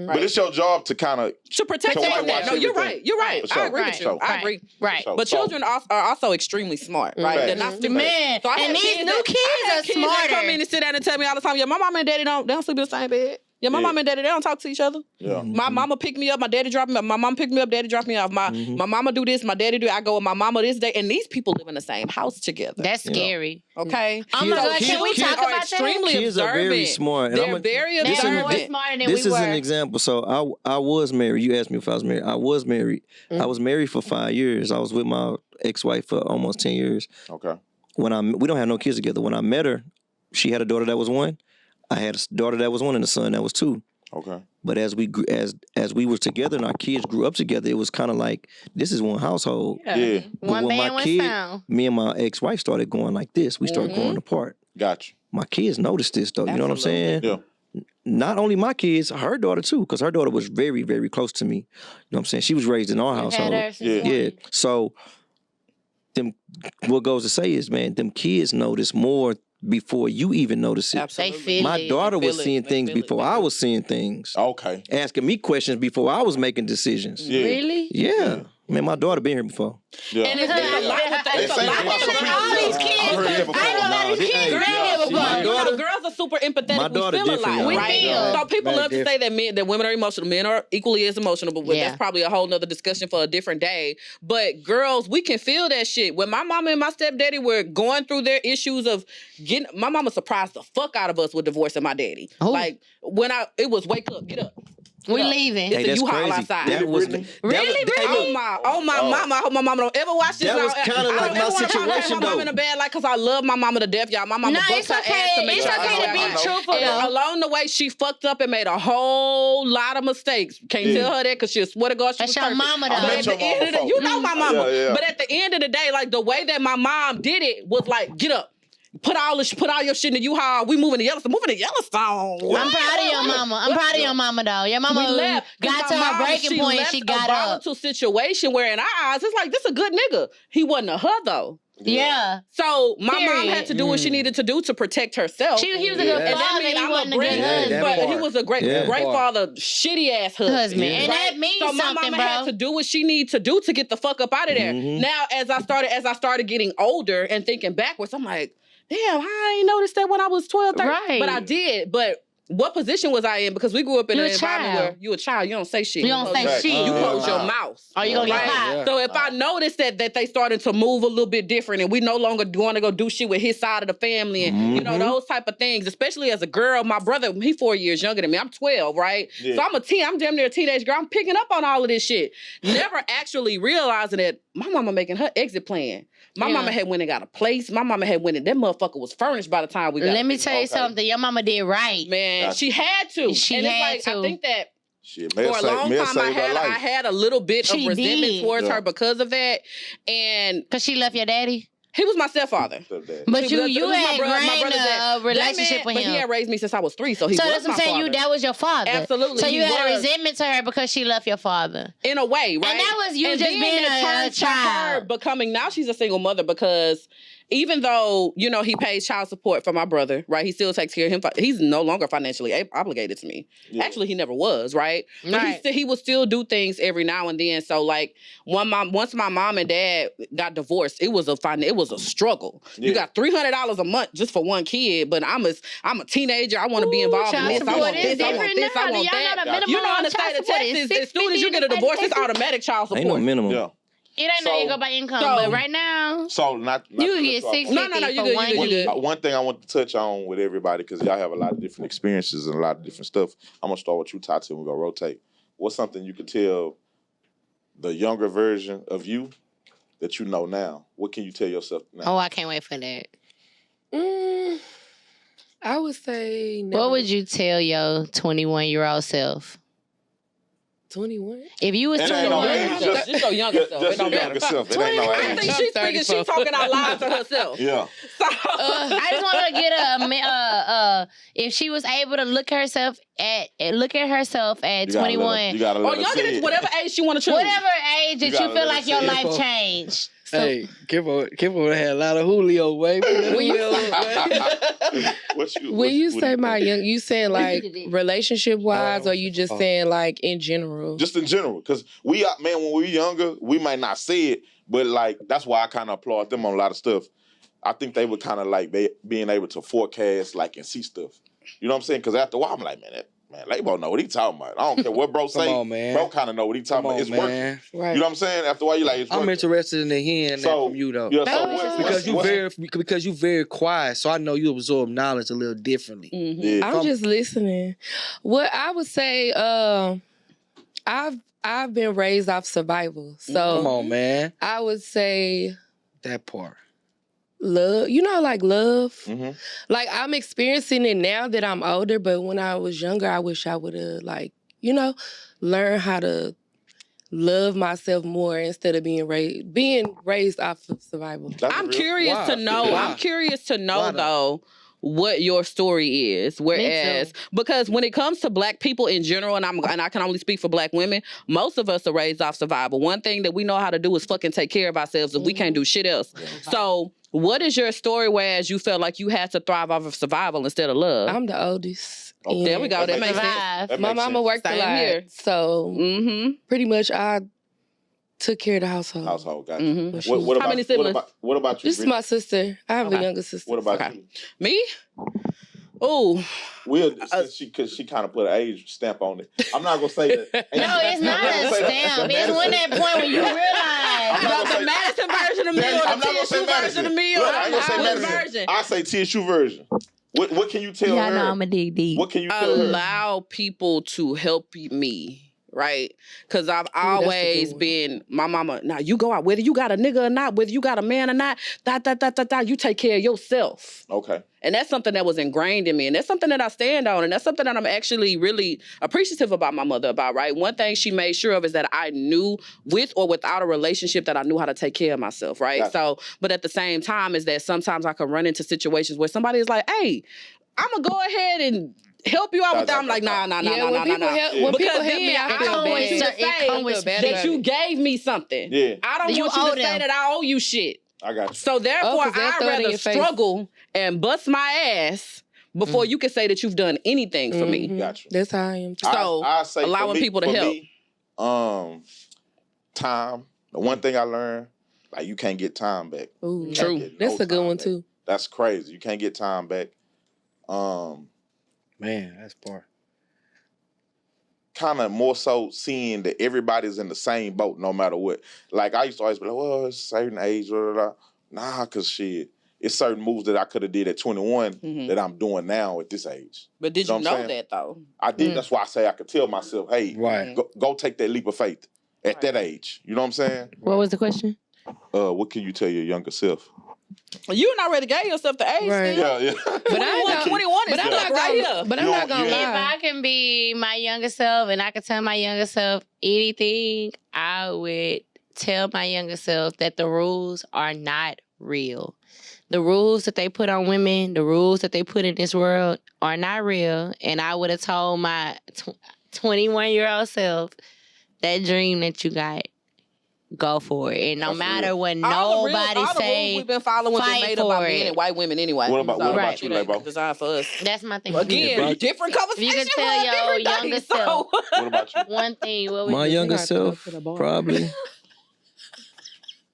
Right? But it's your job to kind of protect them. No, you're right. I agree with you. I agree. Right. But children are also extremely smart, right? They're not stupid. Man, so and these new kids are smarter. They come in and sit down and tell me all the time, yeah, my mom and daddy don't sleep in the same bed. Yeah, my mom and daddy, they don't talk to each other. Yeah. My mama pick me up, my daddy drop me off. My mama pick me up, daddy drop me off. My mama do this, my daddy do. I go with my mama this day, and these people live in the same house together. That's scary. Okay. Oh my God, can we talk about extremely Kids observant. are very smart. They're very They're observant. more smarter than we were. This is an example. So I was married. You asked me if I was married. I was married. I was married for 5 years. I was with my ex-wife for almost 10 years. Okay. We don't have no kids together. When I met her, she had a daughter that was 1. I had a daughter that was 1 and a son that was 2. Okay. But as we were together and our kids grew up together, it was kind of like this is one household. Yeah. One band, one sound. Me and my ex-wife started going like this. We started growing apart. Gotcha. My kids noticed this though. You know what I'm saying? Yeah. Not only my kids, her daughter too, because her daughter was very, very close to me. You know what I'm saying? She was raised in our household. Yeah. So what goes to say is, man, them kids notice more before you even notice it. Absolutely. My daughter was seeing things before I was seeing things. Okay. Asking me questions before I was making decisions. Yeah. Really? Yeah. Man, my daughter been here before. Yeah. And it's a lot with that. It's a lot with all these kids. I know these kids girls are super empathetic. My daughter we feel different, a lot. y'all. We feel. So people love to say that women are emotional. Men are equally as emotional, but that's probably a whole nother discussion for a different day. But girls, we can feel that shit. When my mama and my stepdaddy were going through their issues of getting, my mama surprised the fuck out of us with divorcing my daddy. Oh. Like it was wake up, get up. We leaving. It's a that's U-Haul crazy. outside. Really? Oh my mama. I hope my mama don't ever watch this. That was kind of like my situation my mama in the bed, like, cause I love my mama to death, y'all. My mama busts her ass to make it's sure okay to be truthful. Along the way, she fucked up and made a whole lot of mistakes. Can't tell her that because she'll swear to God she was That's your mama, though. But at the end of the, you know my mama. Yeah. But at the end of the day, like the way that my mom did it was like, get up. Put all your shit in the U-Haul. We moving to Yellowstone. I'm proud of your mama. I'm proud of your mama though. Your mama got to her breaking point. She got a up. volatile situation where in our eyes it's like this a good nigga. He wasn't a her though. Yeah. So my mom had to do what she needed to do to protect herself. He was a good father. He wasn't a good husband. But he was a great father, shitty ass husband. And that means something, so my mama bro. had to do what she needed to do to get the fuck up out of there. Now, as I started getting older and thinking backwards, I'm like, damn, I ain't noticed that when I was 12, 13. Right. But I did. But what position was I in? Because we grew up in an environment where you a child, you don't say shit. You don't say shit. You close your mouth. Or you gonna get popped. So if I noticed that they started to move a little bit different and we no longer want to go do shit with his side of the family and you know those type of things, especially as a girl, my brother, he 4 years younger than me. I'm 12, right? Yeah. So I'm damn near a teenage girl. I'm picking up on all of this shit. Never actually realizing that my mama making her exit plan. My mama had went and got a place. My mama had went and that motherfucker was furnished by the time we got Let me tell you something. Your mama did right. Man, she had to. She and had it's like, to. I think that Shit, for a long time I had a little bit of resentment towards her because of that. And because she left your daddy? He was my stepfather. But you had ingrained a relationship with him. But he had raised me since I was 3, so he was my father. So that's what I'm saying, that was your father. Absolutely. So you had a resentment to her because she left your father. In a way, right? And that was you just being a child. Her becoming, now she's a single mother because even though, you know, he pays child support for my brother, right? He still takes care of him. He's no longer financially obligated to me. Yeah. Actually, he never was, right? But he would still do things every now and then. So, like, once my mom and dad got divorced, it was a struggle. Yeah. You got $300 a month just for one kid, but I'm a teenager. I want to be involved in this. I want this. I want this. I want that. You know, in the state of Texas, as soon as you get a divorce, it's automatic child support. Ain't no minimum. Yeah. It ain't no go by income, but right now, so not you can get $650 No, you good, you good. One thing I want to touch on with everybody, because y'all have a lot of different experiences and a lot of different stuff. I'm gonna start with you, Tati, and we're gonna rotate. What's something you could tell the younger version of you that you know now? What can you tell yourself now? Oh, I can't wait for that. I would say never. What would you tell your 21-year-old self? 21? If you was 21, just your younger self. Just your younger self. It ain't no age. I think she's speaking. She's talking out loud to herself. Yeah. So I just want to get if she was able to look at herself at 21, you gotta let or younger than whatever age you want to choose. Whatever age that you feel like your life changed. So, hey, Kimbo had a lot of Julio, baby. When you say my young, you saying like relationship wise, or you just saying like in general? Just in general, because when we were younger, we might not say it, but like that's why I kind of applaud them on a lot of stuff. I think they were kind of like being able to forecast like and see stuff. You know what I'm saying? Because after a while, I'm like, man, Labo know what he talking about. I don't care what bro say. Come on, man. Bro kind of know what he talking about. It's working. Right. You know what I'm saying? After a while, you like, it's working. I'm interested in hearing that from you though. Yeah, because you very quiet, so I know you absorb knowledge a little differently. Mm-hmm. Yeah. I'm just listening. What I would say, I've been raised off survival. So come on, man. I would say that part. Love, like love. Mm-hmm. Like I'm experiencing it now that I'm older, but when I was younger, I wish I would have learned how to love myself more instead of being raised off of survival. I'm curious to know. I'm curious to know though what your story is. Whereas, because when it comes to Black people in general, and I can only speak for Black women, most of us are raised off survival. One thing that we know how to do is fucking take care of ourselves if we can't do shit else. Yeah. So what is your story whereas you felt like you had to thrive off of survival instead of love? I'm the oldest. Oh, there we go. That makes sense. My mama worked a lot. Here. So pretty much I took care of the household. Gotcha. Mm-hmm. What How many siblings? What about you? This is my sister. I have a younger sister. What about you? Me? Oh, because she kind of put an age stamp on it. I'm not gonna say that. No, it's not a stamp. It's when that point when you realize the Madison version of me or the TSU version of me or the version. I say TSU version. What can you tell her? Yeah, I know I'm a dig deep. What can you tell her? Allow people to help me. Right? Because I've always been my mama. Now you go out, whether you got a nigga or not, whether you got a man or not, you take care of yourself. Okay. And that's something that was ingrained in me. And that's something that I stand on. And that's something that I'm actually really appreciative about my mother about, right? One thing she made sure of is that I knew with or without a relationship that I knew how to take care of myself, right? Gotcha. So, but at the same time is that sometimes I can run into situations where somebody is like, hey, I'm going to go ahead and help you out with that. I'm like, nah. When people help me, I don't want you to say that you gave me something. Yeah. I don't want you to say that I owe you shit. I got you. So therefore, I'd rather struggle and bust my ass before you can say that you've done anything for me. Got you. That's how I am. So I say allowing people to help. Time. The one thing I learned, like you can't get time back. Ooh, true. That's a good one too. That's crazy. You can't get time back. Man, that's part. Kind of more so seeing that everybody's in the same boat no matter what. Like I used to always be like, well, it's a certain age, blah, blah, blah. Nah, because shit, it's certain moves that I could have did at 21 that I'm doing now at this age. But did you know that though? I did. That's why I say I could tell myself, hey, go take that leap of faith at that age. You know what I'm saying? What was the question? What can you tell your younger self? You not already gave yourself the age, right? Yeah. But 21 is right here. But I'm not gonna lie. If I can be my younger self and I can tell my younger self anything, I would tell my younger self that the rules are not real. The rules that they put on women, the rules that they put in this world are not real. And I would have told my 21-year-old self, that dream that you got, go for it. And no matter what nobody say, we've been following been made about men and white women anyway. What about you, Labo? Designed for us. That's my thing. Again, different conversation. You can tell your younger self. What about you? One thing. What my younger self, probably,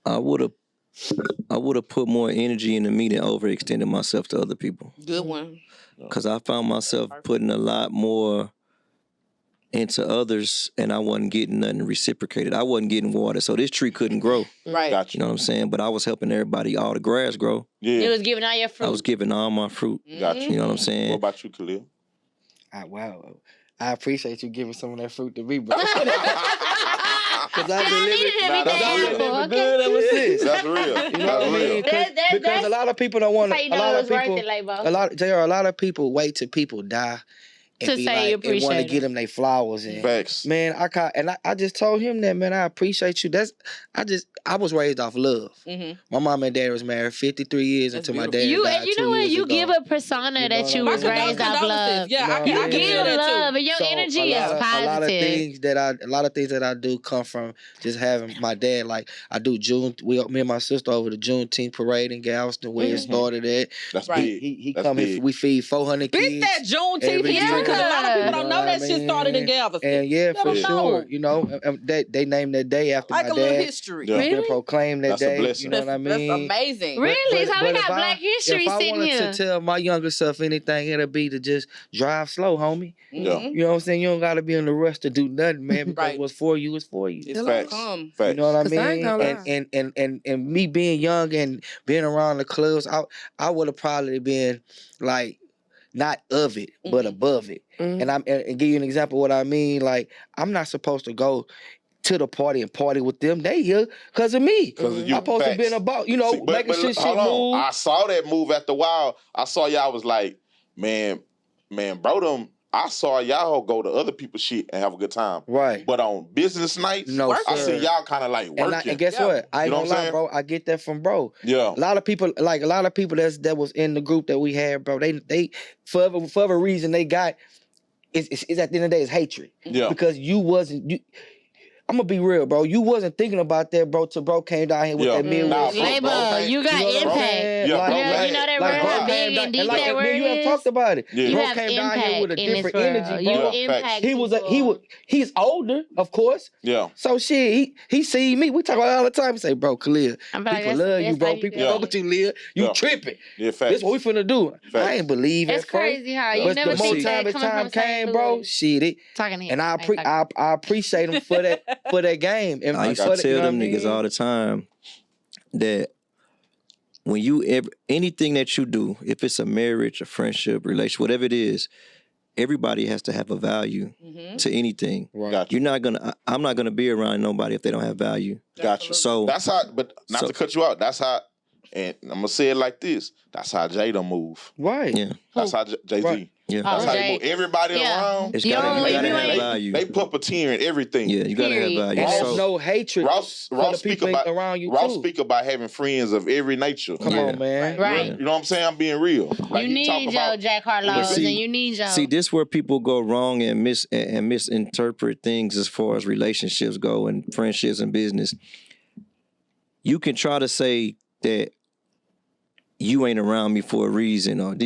I would have put more energy into me than overextended myself to other people. Good one. Because I found myself putting a lot more into others, and I wasn't getting nothing reciprocated. I wasn't getting water, so this tree couldn't grow. Right. Gotcha. You know what I'm saying? But I was helping everybody, all the grass grow. Yeah. You was giving all your fruit. I was giving all my fruit. Gotcha. You know what I'm saying? What about you, Khalil? Wow. I appreciate you giving some of that fruit to me, bro. Because I've been living good ever since. That's real. You know what I mean? Because a lot of people don't want to. A lot of people wait till people die and to be say you like, and want to appreciate give them their flowers. And Facts. man, I just told him that, man, I appreciate you. I was raised off love. Mm-hmm. My mom and dad was married 53 years until my dad died. And you know what? You ago. give a persona that you was raised off love. Yeah, I You can give love, and your energy is positive. A lot of things that I do come from just having my dad. Like I do me and my sister over the Juneteenth parade in Galveston, where it started at. That's Right. big. He That's come big. here. We feed 400 kids. Beat that Juneteenth every history, year. because a lot of people don't know that what I shit started in Galveston. And yeah, for Never sure. know. You know, they named that day after Like my a little dad. history. Yeah. It's been proclaimed that That's a day. blessing. You know what I mean? That's amazing. Really? So we got if Black History sitting If I wanted here. to tell my younger self anything, it'll be to just drive slow, homie. Yeah. You know what I'm saying? You don't got to be in the rush to do nothing, man, because Right. what's for you is for you. It's Facts. come. You Facts. know what I 'Cause I ain't mean? gonna lie. And me being young and being around the clubs, I would have probably been like not of it, but above it. Mhm. And give you an example of what I mean. Like I'm not supposed to go to the party and party with them. They here because of me. Because of you. I'm supposed to Facts. be about, See, making shit hold on. move. I saw that move after a while. I saw y'all was like, man, bro, them. I saw y'all go to other people's shit and have a good time. Right. But on business nights, No, I sir. see y'all kind of like working. And guess what? I ain't You know gonna what I'm lie, saying? bro. I get that from bro. Yeah. A lot of people that was in the group that we had, bro. They for whatever reason they got is at the end of the day is hatred. Yeah. Because you wasn't. I'm gonna be real, bro. You wasn't thinking about that, bro, till bro came down here with Yeah. that meal. Nah, bro, Labor, you got know what I'm impact. saying? Yeah, Like, bro, Yeah, you know that like, word, bro big came and down- deep like, that me word and you have is. talked about it. Yeah. You Bro have came down impact here with a in this different world. energy, You bro. Yeah, facts. impact He's older, of course. Yeah. So shit, he see me. We talk about it all the time. He say, bro, Khalil, I'm like, people that's the love you, best bro. life you People could fuck live. with you, Lil. You Yeah. tripping. Yeah, facts. This what we finna do. Facts. I ain't believe It's at first. crazy how you But never the more think that time as coming time from St. came, bro, Louis. shit, Talking here. and I appreciate him for that game. And I used for to that, tell you know them what I niggas mean? all the time that when anything that you do, if it's a marriage, a friendship, relationship, whatever it is, everybody has to have a value to anything. Right. Gotcha. I'm not gonna be around nobody if they don't have value. Gotcha. So That's how, but not to cut you out, that's how, and I'm going to say it like this, that's how Jada move. Right. yeah, That's how Jay-Z. Right. yeah. That's how Jay. they move. Everybody Yeah. around. It's You gotta, don't- you if gotta you have ain't- value. They puppeteer in everything. Yeah, you gotta have Period. value. And Ross- there's no hatred Ross for the speak people about around you Ross too. speak about having friends of every nature. Come Yeah. on, man. Right. You know what I'm saying? I'm being real. Like, You he need talk your about, Jack Harlow's see- and you need your... See, this where people go wrong and misinterpret things as far as relationships go and friendships and business. You can try to say that you ain't around me for a reason, or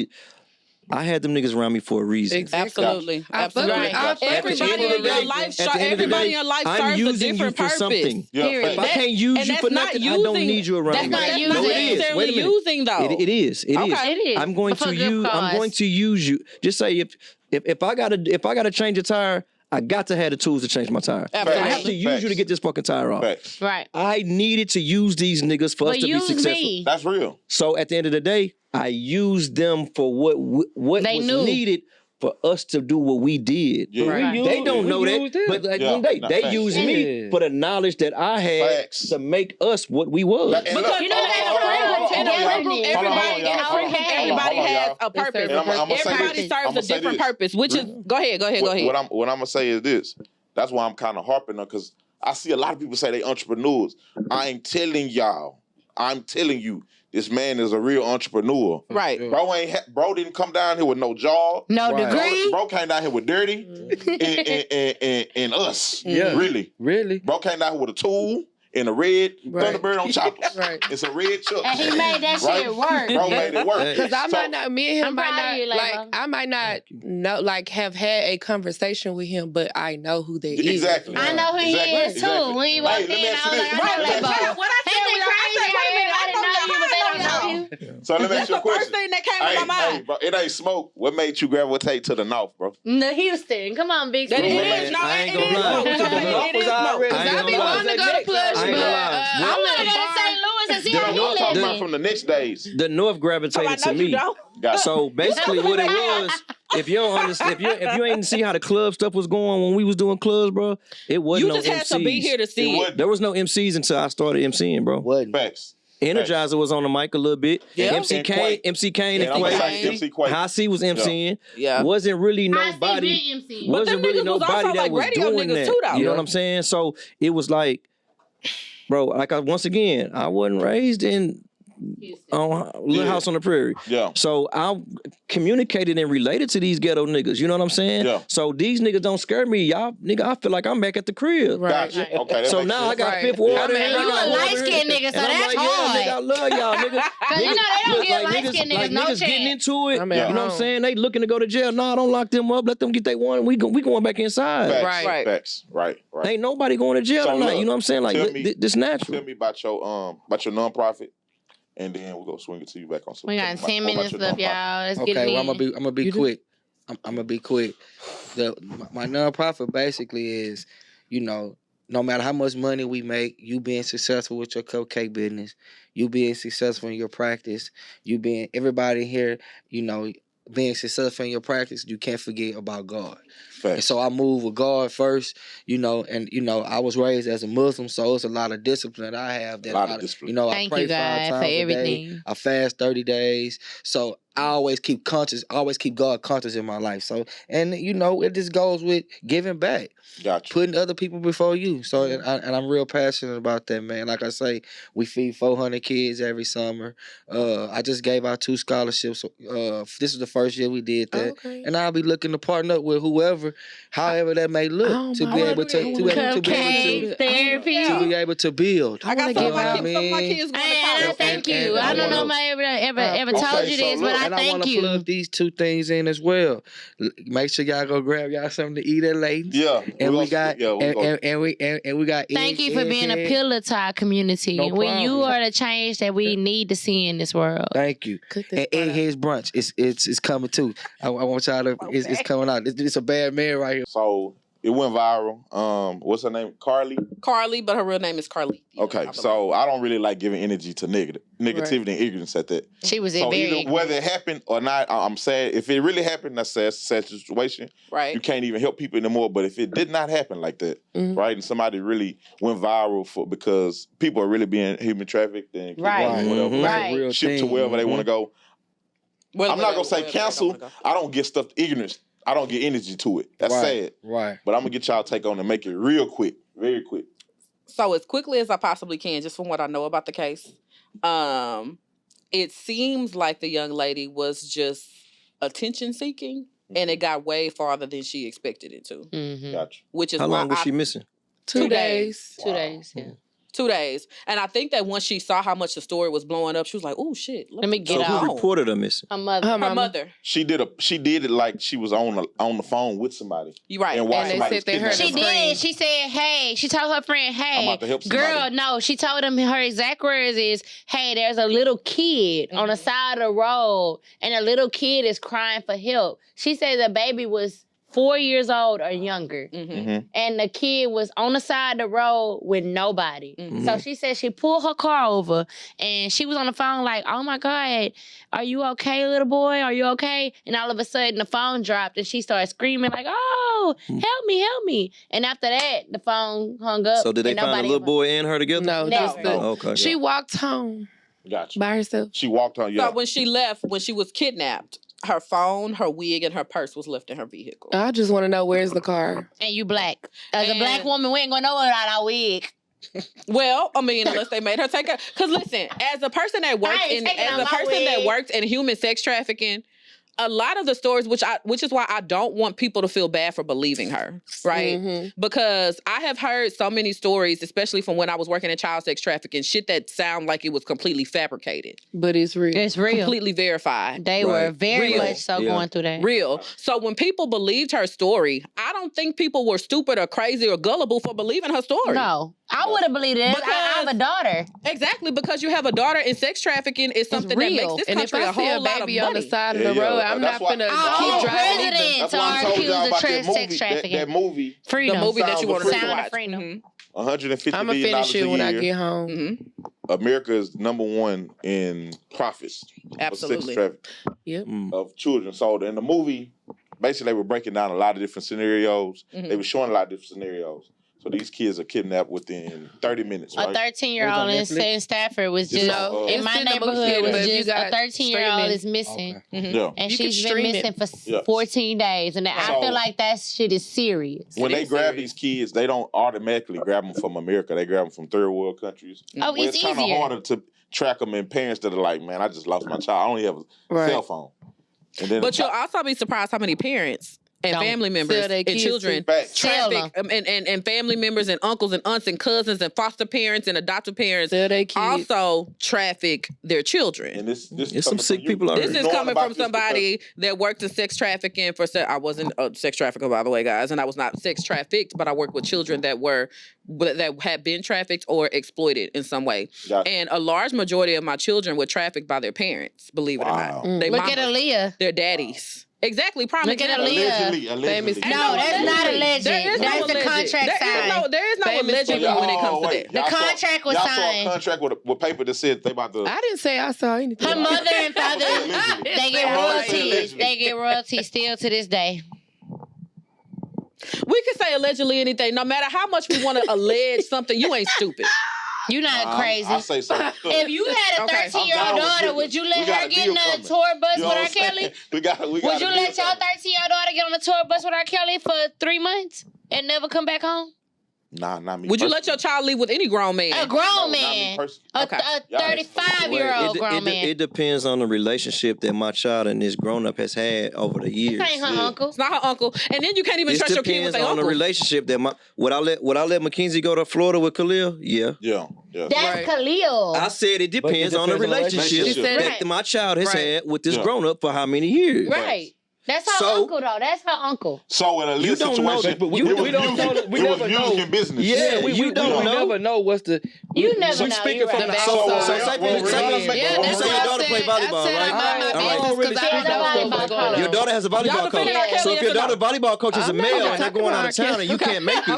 I had them niggas around me for a reason. Exactly. Absolutely. I Absolutely. Right. I fuck with Everybody you. in your life, At the end of the everybody in day, your life I'm serves a using you different for purpose. something. Yeah, Period. If I can't use And you that's for not nothing, I don't using- need you around That's me. not using. No, it is. necessarily Wait a minute. using though. It is. It is. Okay. It is. I'm going For to a good use. I'm cause. going to use you. Just say if I gotta change a tire, I got to have the tools to change my tire. Absolutely. I have to use you to get this fucking tire off. facts. Right. I needed to use these niggas for us But to be use successful. me. That's real. So at the end of the day, I used them for what They was knew. needed for us to do what we did. Yeah. Right. They don't know that, used them. but at the Yeah. end of the day, Nah, they facts. used Yeah. me for the knowledge that I had Facts. to make us what we was. And look, Because You know, hold on, that's hold on, real. hold on, hold on, in a y'all. friend group, Hold on, everybody y'all. in a Hold friend on, group, hold on, everybody hold on, has y'all. a purpose. And I'ma say Everybody this. serves I'ma a say different this. purpose, which is go ahead. What I'm gonna say is this. That's why I'm kind of harping on, because I see a lot of people say they entrepreneurs. I'm telling you, this man is a real entrepreneur. Right. Bro didn't come down here with no job. No Right. degree. Bro came down here with dirty and us. Yeah. Really. Really? Bro came down here with a tool and a red Right. Thunderbird on choppers. Right. And some red chucks. And he made that Right? shit work. Bro made it work. Because I might not, me and him I'm might proud not, of you, like, Layla. I might not know, like, have had a conversation with him, but I know who they is. Exactly. I know who he is too. Exactly. When he walked walked in, in, I I was was like, like, I know Right, Laybo. What I said, Ain't it I said, crazy wait a minute, how everybody know you, but they don't know you? So let me ask you a That's the question. first thing that came to my mind. Hey, bro, it ain't smoke. What made you gravitate to the north, bro? No, Houston. Come on, big That city. is, no, I it ain't is gonna lie. smoke. The north It was is smoke. already- Cause I ain't I be gonna lie. wanting to go to Plush, I ain't but gonna lie. I want to go to St. Louis and see how No, you I'm talking about living. from the next days. The north So gravitated I to know you me. don't. Got you. So basically, what it was, if you don't understand, if you ain't see how the club stuff was going when we was doing clubs, bro, it wasn't You no just had to be MCs. here to see it. wasn't. There was no MCs until I started MCing, bro. Wasn't. Facts. Energizer was on the mic a little bit. Yeah. MC And Kane, Quake. MC Kane, And and I'm gonna Quake. say MC Quake. High C was MCing. Yeah. Wasn't really High C nobody. been MC. But them Wasn't really niggas was nobody also, that like, was radio doing niggas that. too, though. You know Yeah. what I'm saying? So it was like, bro, like once again, I wasn't raised in on Little House on the Prairie. Yeah. So I communicated and related to these ghetto niggas. You know what I'm saying? Yeah. So these niggas don't scare me. Y'all, nigga, I feel like I'm back at the crib. Got you. Okay, that So makes now sense. I got Right. Fifth Ward. Yeah. and I You got a water. light-skinned nigga, so And I'm that's like, hard. yeah, nigga, I love y'all, nigga. Cause you know they don't look, give light-skinned niggas no niggas getting chance. into it. I'm You at know what I'm home. saying? They looking to go to jail. Nah, don't lock them up. Let them get their one. We going back inside. Facts. Right. Facts. Right. Ain't nobody going to jail So tonight. look, You know what I'm saying? Like tell me- this natural. Tell me about your nonprofit, and then we'll go swing it to you back on. We got 10 minutes left, y'all. Let's get it Okay, well, in. I'm gonna be quick. I'm gonna be quick. My nonprofit basically is, you know, no matter how much money we make, you being successful with your cupcake business, you being successful in your practice, you being everybody here, you know, being successful in your practice, you can't forget about God. And Facts. so I move with God first, you know, and you know I was raised as a Muslim, so it's a lot of discipline that I have. That A lot of I, discipline. You know, Thank I pray you, 5 God, times for a day. everything. I fast 30 days, so I always keep conscious. I always keep God conscious in my life. So, and you know, it just goes with giving back, Got you. putting other people before you. So, and I'm real passionate about that, man. Like I say, we feed 400 kids every summer. I just gave out 2 scholarships. This is the first year we did that, Okay. and I'll be looking to partner up with whoever, however that may look, Oh, to my be God. able to I wanna be able Cupcake to therapy. to be able to build. I got wanna some give of my out- kids. Some of my kids going to And college. thank you. and I I don't know wanna- if I ever told Okay, you so this, look, but I And I thank want to you. plug these 2 things in as well. Make sure y'all go grab y'all something to eat at Layton's. Yeah. And we're we got gonna- yeah, we're gonna- and we got. Thank you for being a pillar to our community. No When you problem. are the change that we need to see in this world. Thank you. Cook this And part up. Eggheads brunch. It's coming too. I want y'all to. It's coming out. It's a bad man right here. So it went viral. What's her name? Carly. Carly, but her real name is Carly. Okay, so I don't really like giving energy to negativity and ignorance at that. She was So very either whether it happened or not, I'm sad. If it really happened, that's sad. It's a sad situation. Right. You can't even help people anymore. But if it did not happen like that, right, and somebody really went viral because people are really being human trafficked and Right. whatever, Right. Real shipped to thing. wherever they want to go. Well, I'm not gonna say wherever they cancel. wanna go. I don't get stuff ignorance. I don't get energy to it. That's Right. sad. Right. But I'm gonna get y'all take on and make it real quick, very quick. So as quickly as I possibly can, just from what I know about the case, it seems like the young lady was just attention seeking, and it got way farther than she expected it to. Mm-hmm. Gotcha. Which is How why long was she missing? 2 days. 2 days, yeah. 2 days. And I think that once she saw how much the story was blowing up, she was like, "Oh shit, Let me get So out. who reported her missing? Her mother. Her Her mama. mother. She did it like she was on the phone with somebody. You right. And while And they somebody said they was heard kidnapping her her. She did. She said, hey, she told her friend, I'm hey, about to help somebody. girl, no. She told him her exact words is, hey, there's a little kid on the side of the road, and a little kid is crying for help. She said the baby was 4 years old or younger. Mm-hmm. And the kid was on the side of the road with nobody. So she said she pulled her car over and she was on the phone like, oh my God, are you okay, little boy? Are you okay? And all of a sudden the phone dropped and she started screaming like, oh, help me, help me. And after that, the phone hung up. So did they and find a nobody little boy and her together? No, No. just the. Oh, okay. She walked home Gotcha. by herself. She walked on. Yeah. So when she left, when she was kidnapped, her phone, her wig, and her purse was left in her vehicle. I just want to know where's the car. And you black. As a And- black woman, we ain't gonna know without our wig. Well, I mean, unless they made her take her. Because listen, as a person that worked ain't in, taking as out a my person that wig. worked in human sex trafficking, a lot of the stories, which is why I don't want people to feel bad for believing her, right? Mhm. Because I have heard so many stories, especially from when I was working in child sex trafficking, shit that sound like it was completely fabricated, But it's real. It's real. completely verified. They were Right. very Real. much so Yeah. going through that. Real. So when people believed her story, I don't think people were stupid or crazy or gullible for believing her story. No. I I would have believed it. I have a daughter. Exactly, because you have a daughter, and sex trafficking is something that makes this country a whole lot of money. On the side of the road, I'm not gonna keep driving. Presidents are accused of sex trafficking. That movie, Freedom. The movie that you wanted to Sound watch. of Freedom. $150 I'm gonna finish it when I get home. America is #1 in profits. Absolutely. For sex trafficking of children. So in the movie, basically they were breaking down a lot of different scenarios. They were showing a lot of different scenarios. So these kids are kidnapped within 30 minutes. A 13-year-old in Stafford was just in my neighborhood. Was just a 13-year-old is missing, and she's been missing for 14 days. And I feel like that shit is serious. When they grab these kids, they don't automatically grab them from America. They grab them from third world countries. Oh, it's kind of harder to track them. And parents that are like, man, I just lost my child. I only have a cell phone. And then but you'll also be surprised how many parents and family members and children traffic and family members and uncles and aunts and cousins and foster parents and adoptive parents also traffic their children. And this some sick people out here. This is coming from somebody that worked in sex trafficking for I wasn't a sex trafficker, by the way, guys, and I was not sex trafficked, but I worked with children that had been trafficked or exploited in some way. And a large majority of my children were trafficked by their parents, believe it or not. They Look at Aaliyah. Their daddies. Exactly, promise. Look at Aaliyah. Allegedly. No, that's not alleged. That's the contract signed. There is no allegedly when it comes to that. The contract was signed. Y'all saw a contract with paper that said they about to... I didn't say I saw anything. Her mother and father, they get royalties. They get royalties still to this day. We can say allegedly anything. No matter how much we want to allege something, you ain't stupid. You not crazy. I say so. If you had a 13-year-old daughter, would you let her get on a tour bus with R. Kelly? Would you let your 13-year-old daughter get on a tour bus with R. Kelly for 3 months and never come back home? Nah, not me. Would you let your child leave with any grown man? A grown man. A 35-year-old grown man. It depends on the relationship that my child and this grown-up has had over the years. This ain't her uncle. It's not her uncle. And then you can't even trust your kid with their uncle. It depends on the relationship that would I let Mackenzie go to Florida with Khalil? Yeah. That's Khalil. I said it depends on the relationship that my child has had with this grown-up for how many years. Right. That's her uncle, though. That's her uncle. So in a little situation, we never know in business. Yeah, we never know what's the. You never know. Speaking from the outside. You say your daughter play volleyball, right? Your daughter has a volleyball coach. So if your daughter's volleyball coach is a male and they're going out of town and you can't make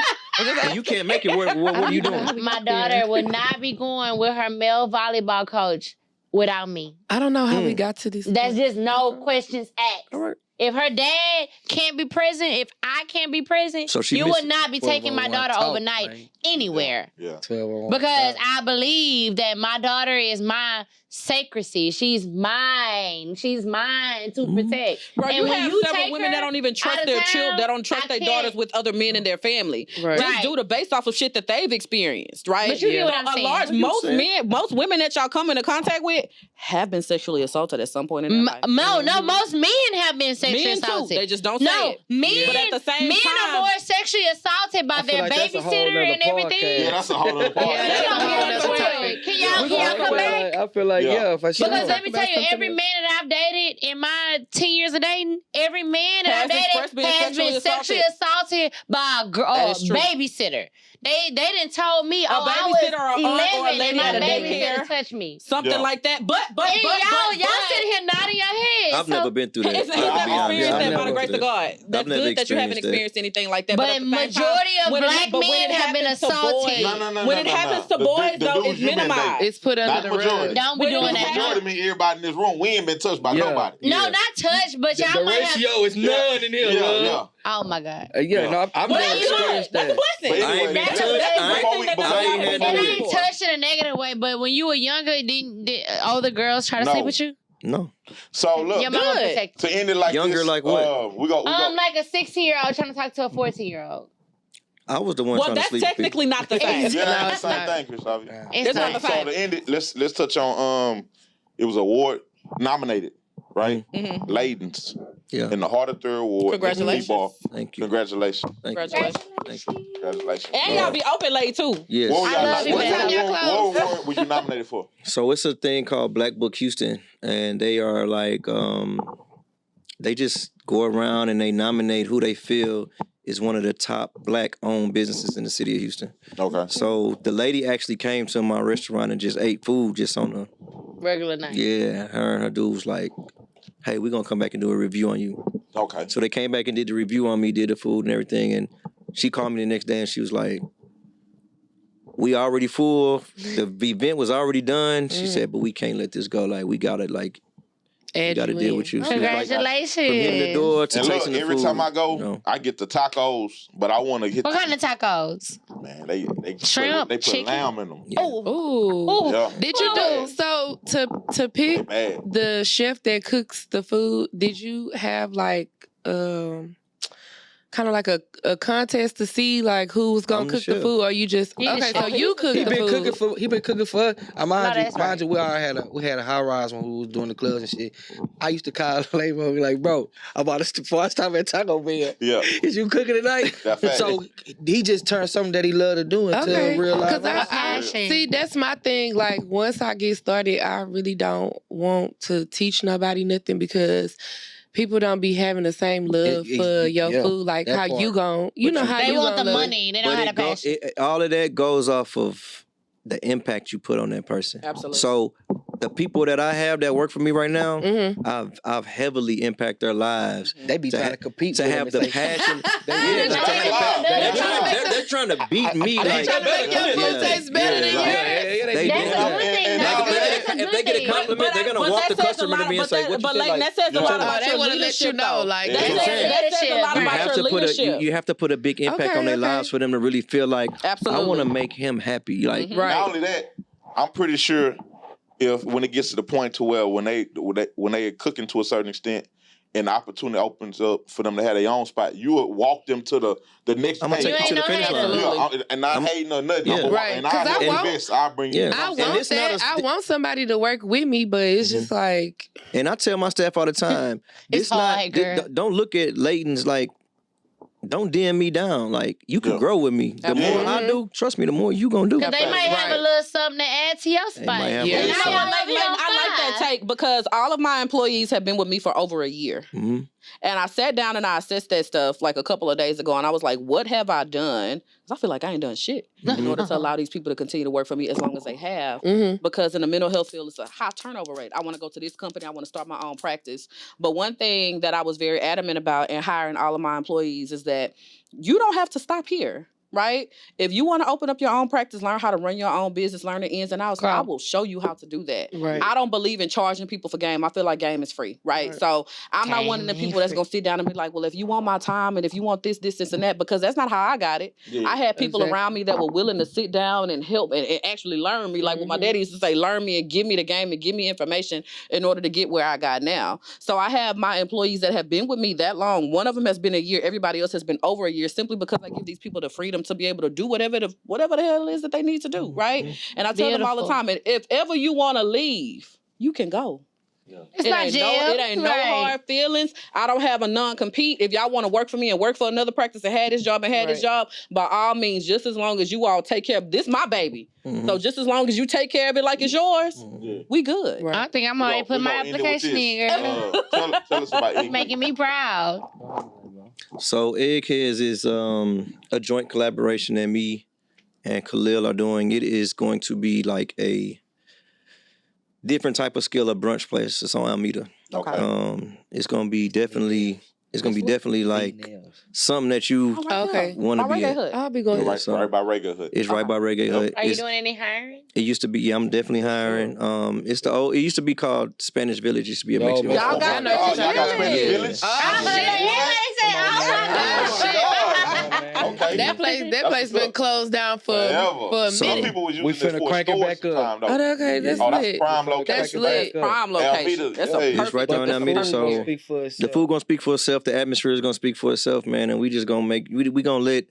it, what are you doing? My daughter would not be going with her male volleyball coach without me. I don't know how we got to this. That's just no questions asked. All right. If her dad can't be present, if I can't be present, you would not be taking my daughter overnight anywhere. Yeah. Because I believe that my daughter is my sacredcy. She's mine. She's mine to protect. Bro, and you have several women that don't even trust their children, that don't trust their daughters with other men in their family. Right. Just due to based off of shit that they've experienced, right? But you get what I'm saying. Most women that y'all come into contact with have been sexually assaulted at some point in their life. No, most men have been sexually assaulted. Too. They just don't say it. But at the same time, are more sexually assaulted by their babysitter and everything. Yeah, that's a whole other podcast. Can y'all come back? I feel like for sure. Because let me tell you, every man that I've dated in my 10 years of dating, every man that I've dated has been sexually assaulted by a babysitter. They didn't told me, I was 11 and my babysitter touched me. Something like that. But y'all sitting here nodding your head. I've never been through that. He's never experienced that by the grace of God. That's good that you haven't experienced anything like that. But majority of black men have been assaulted. When it happens to boys, though, it's minimized. It's put under the rug. Don't be doing that. Majority mean everybody in this room. We ain't been touched by nobody. No, not touched, but y'all might have. The ratio is none in here, love. Oh my God. I've never experienced that. That's a blessing. I ain't been touched. I ain't touched in a negative way, but when you were younger, did older girls try to sleep with you? No. So look, your mama protected. To end it like younger, this, like what? We go. Like a 16-year-old trying to talk to a 14-year-old. I was the one trying to sleep. Well, that's technically not the same. Yeah, that's the same thing, Christopher. It's not the same. So to end it, let's touch on it was award nominated, right? Mm-hmm. Layden's. Yeah. In the Heart of Third Award. Congratulations. Thank you. Congratulations. Thank you. Congratulations. And y'all be open late too. Yes. I love you. What award were you nominated for? So it's a thing called Black Book Houston, and they are like they just go around and they nominate who they feel is one of the top Black-owned businesses in the city of Houston. Okay. So the lady actually came to my restaurant and just ate food just on a regular night. Yeah, her and her dude was like, hey, we're going to come back and do a review on you. Okay. So they came back and did the review on me, did the food and everything, and she called me the next day and she was like, we already full. The event was already done. She said, but we can't let this go. Like, we got to, like, we got to deal with you. Congratulations. Like, from hitting the door to tasting the food. Every time I go, I get the tacos, but I want to get What kind of tacos? Man, they shrimp, they put chicken? lamb in them. Yeah. Ooh. Yeah. Did you do so to pick the chef that cooks the food? Did you have like kind of like a contest to see like who was gonna cook the food, or you just so you cook the food? He been cooking for. Mind you, we had a high rise when we was doing the clubs and shit. I used to call Labor and be like, bro, I'm about to first time at Taco Bell. Yeah, is you cooking tonight? So he just turned something that he loved to do into a real life. Because see, that's my thing. Like once I get started, I really don't want to teach nobody nothing because people don't be having the same love for your food, like how part. You gon' you know how they you want the love. money. They don't have the passion. All of that goes off of the impact you put on that person. Absolutely. So the people that I have that work for me right now, I've heavily impacted their lives. They be trying to compete to have the passion. They're trying to beat me. They trying to make your food taste better than If they get a compliment, they're gonna walk the customer to me and say, "What you think?" That says a lot about your leadership, though. Like that says a lot about your leadership. You have to put a big impact on their lives for them to really feel like I want to make him happy. Like not only that, I'm pretty sure if when it gets to the point to where when they are cooking to a certain extent and the opportunity opens up for them to have their own spot, you would walk them to the next. I'm gonna take you to the finish line. Yeah, and not hating or nothing. Yeah. Right. And I'll bring you. I want somebody to work with me, but it's just like. And I tell my staff all the time, it's hard, girl. Don't look at Layton's like. Don't DM me down. Like, you can grow with me. The more I do, trust me, the more you gonna do. Because they might have a little something to add to your spot. I like that take because all of my employees have been with me for over a year. Mm-hmm. And I sat down and I assessed that stuff like a couple of days ago, and I was like, what have I done? Because I feel like I ain't done shit in order to allow these people to continue to work for me as long as they have. Because in the mental health field, it's a high turnover rate. I want to go to this company. I want to start my own practice. But one thing that I was very adamant about in hiring all of my employees is that you don't have to stop here. Right? If you want to open up your own practice, learn how to run your own business, learn the ins and outs, I will show you how to do that. Right. I don't believe in charging people for game. I feel like game is free, right? So I'm not one of the people that's going to sit down and be like, well, if you want my time and if you want this, and that, because that's not how I got it. Yeah, I had people around me that were willing to sit down and help and actually learn me. Like what my daddy used to say, learn me and give me the game and give me information in order to get where I got now. So I have my employees that have been with me that long. One of them has been a year. Everybody else has been over a year simply because I give these people the freedom to be able to do whatever the hell it is that they need to do, right? And I tell them all the time, and if ever you want to leave, you can go. Yeah. It ain't no hard feelings. I don't have a non-compete. If y'all want to work for me and work for another practice and have this job this job, by all means, just as long as you all take care of this, my baby. So just as long as you take care of it like it's yours, we good. Right. I think I'm already put my application in, girl. Tell us about it. Making me proud. So Eggheads is a joint collaboration that me and Khalil are doing. It is going to be like a different type of skill of brunch place. It's on Alameda. Okay. It's gonna be definitely like something that you want to be at. I'll be going right by Reggae Hood. It's right by Reggae Hood. Are you doing any hiring? It used to be, I'm definitely hiring. It used to be called Spanish Village. It used to be a Mexican Y'all got Spanish Village? Okay. That place been closed down for a minute. People was using we finna crank it back up. That's lit. Prime location. That's lit. Prime location. That's a perfect. It's right there on Alameda. So the food gonna speak for itself. The atmosphere is gonna speak for itself, man. And we just gonna we gonna let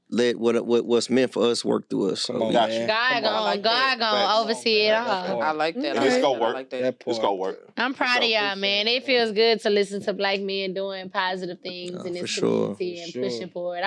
let what's meant for us work through us. So Come on, Got man. you. God gonna oversee it all. I like that. It's gonna work. I like that. It's gonna work. I'm proud of y'all, man. It feels good to listen to black men doing positive things in for this sure. community and For pushing sure. forward.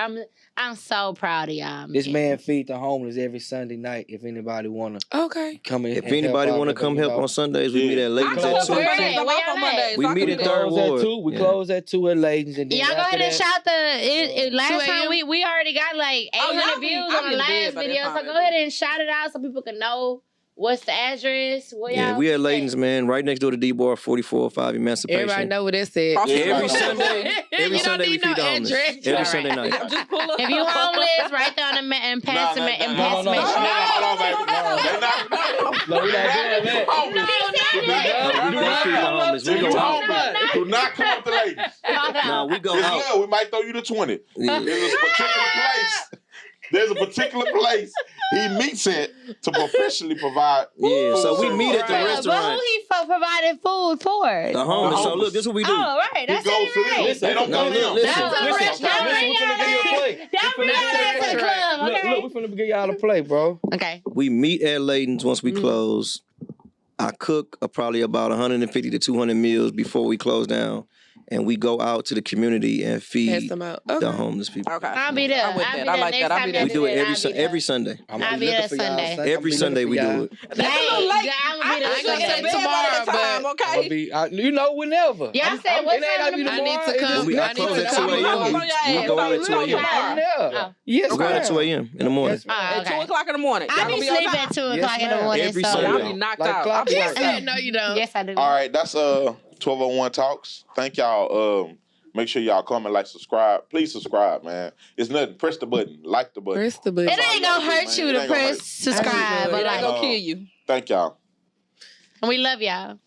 I'm so proud of y'all, man. This man feed the homeless every Sunday night. If anybody wanna Okay. come in, If and anybody want to come help on Sundays, we meet at Layton's at 2. Where Where I'm off on y'all Mondays. We so I meet can at do Third that. close at Ward. 2. We Yeah. close at 2 at Layton's, and then Y'all go after ahead and that, shout the last 2 time a.m.? we already got like 800 y'all be- views I'll on be the in bed last by that video, so time, go baby. ahead and shout it out so people can know what's the address. Where Yeah, y'all we at be Layton's, man, right next door to D-Bar 4405 Emancipation. Everybody know what that said. Cross the Every street. Sunday, every You don't Sunday we need no feed the homeless. address. Every All Sunday right. night. Just pull up. If you homeless, right there on the and pass the No, and no, pass no, no, mention. Hold on, baby. They not. No, we not doing that. No, we feed the homeless. We If you go out. homeless, do not come up to ladies. No, we go It's out. love. We might throw you to 20. Yeah. There's a particular place. There's a particular place he meets at to professionally provide. Yeah, so we food meet at the services. But who restaurant. he providing food for? The homeless. So look, this is what we do. Oh, right. He That's goes to them. right. They don't No, come to him. listen. That's a rich. Don't Listen, bring we finna y'all give you a ass. plate. Don't bring We y'all finna ass to the give you club, Look, okay? we finna give y'all a plate, bro. Okay. We meet at Layton's once we close. I cook probably about 150 to 200 meals before we close down. And we go out to the community and Pass feed them out. the Okay. homeless people. Okay. I'll be there. I'm with I'll that. be I there like next that. I'll time be y'all there. We do it I'll be there. every Sunday. I'm I'll gonna be be there looking for y'all Sunday. Sunday. Every Sunday we do it. That's a little late. I'm gonna be there I ain't gonna Sunday. say tomorrow, but okay? You know, whenever. Y'all said what It ain't gotta time be in the I need to tomorrow. come. I I need close to at 2 come. a.m. We go out at 2 a.m. I'm there. Oh. Yes, We go out at 2 a.m. in the morning. Yes, ma'am. Oh, At 2 okay. o'clock in the morning. Y'all I gonna be be on sleeping time? at 2 Yes, o'clock in the ma'am. morning. Every so. Sunday. Y'all be knocked Like out. clockwork. I'm Yeah, no, you don't. Yes, I do. All right, that's 1201 Talks. Thank y'all. Make sure y'all comment, like, subscribe. Please subscribe, man. It's nothing. Press the button. Like the button. Press the button. It ain't gonna hurt you It to ain't gonna press hurt. subscribe, It but It ain't like, gonna kill you. Thank y'all. we love y'all.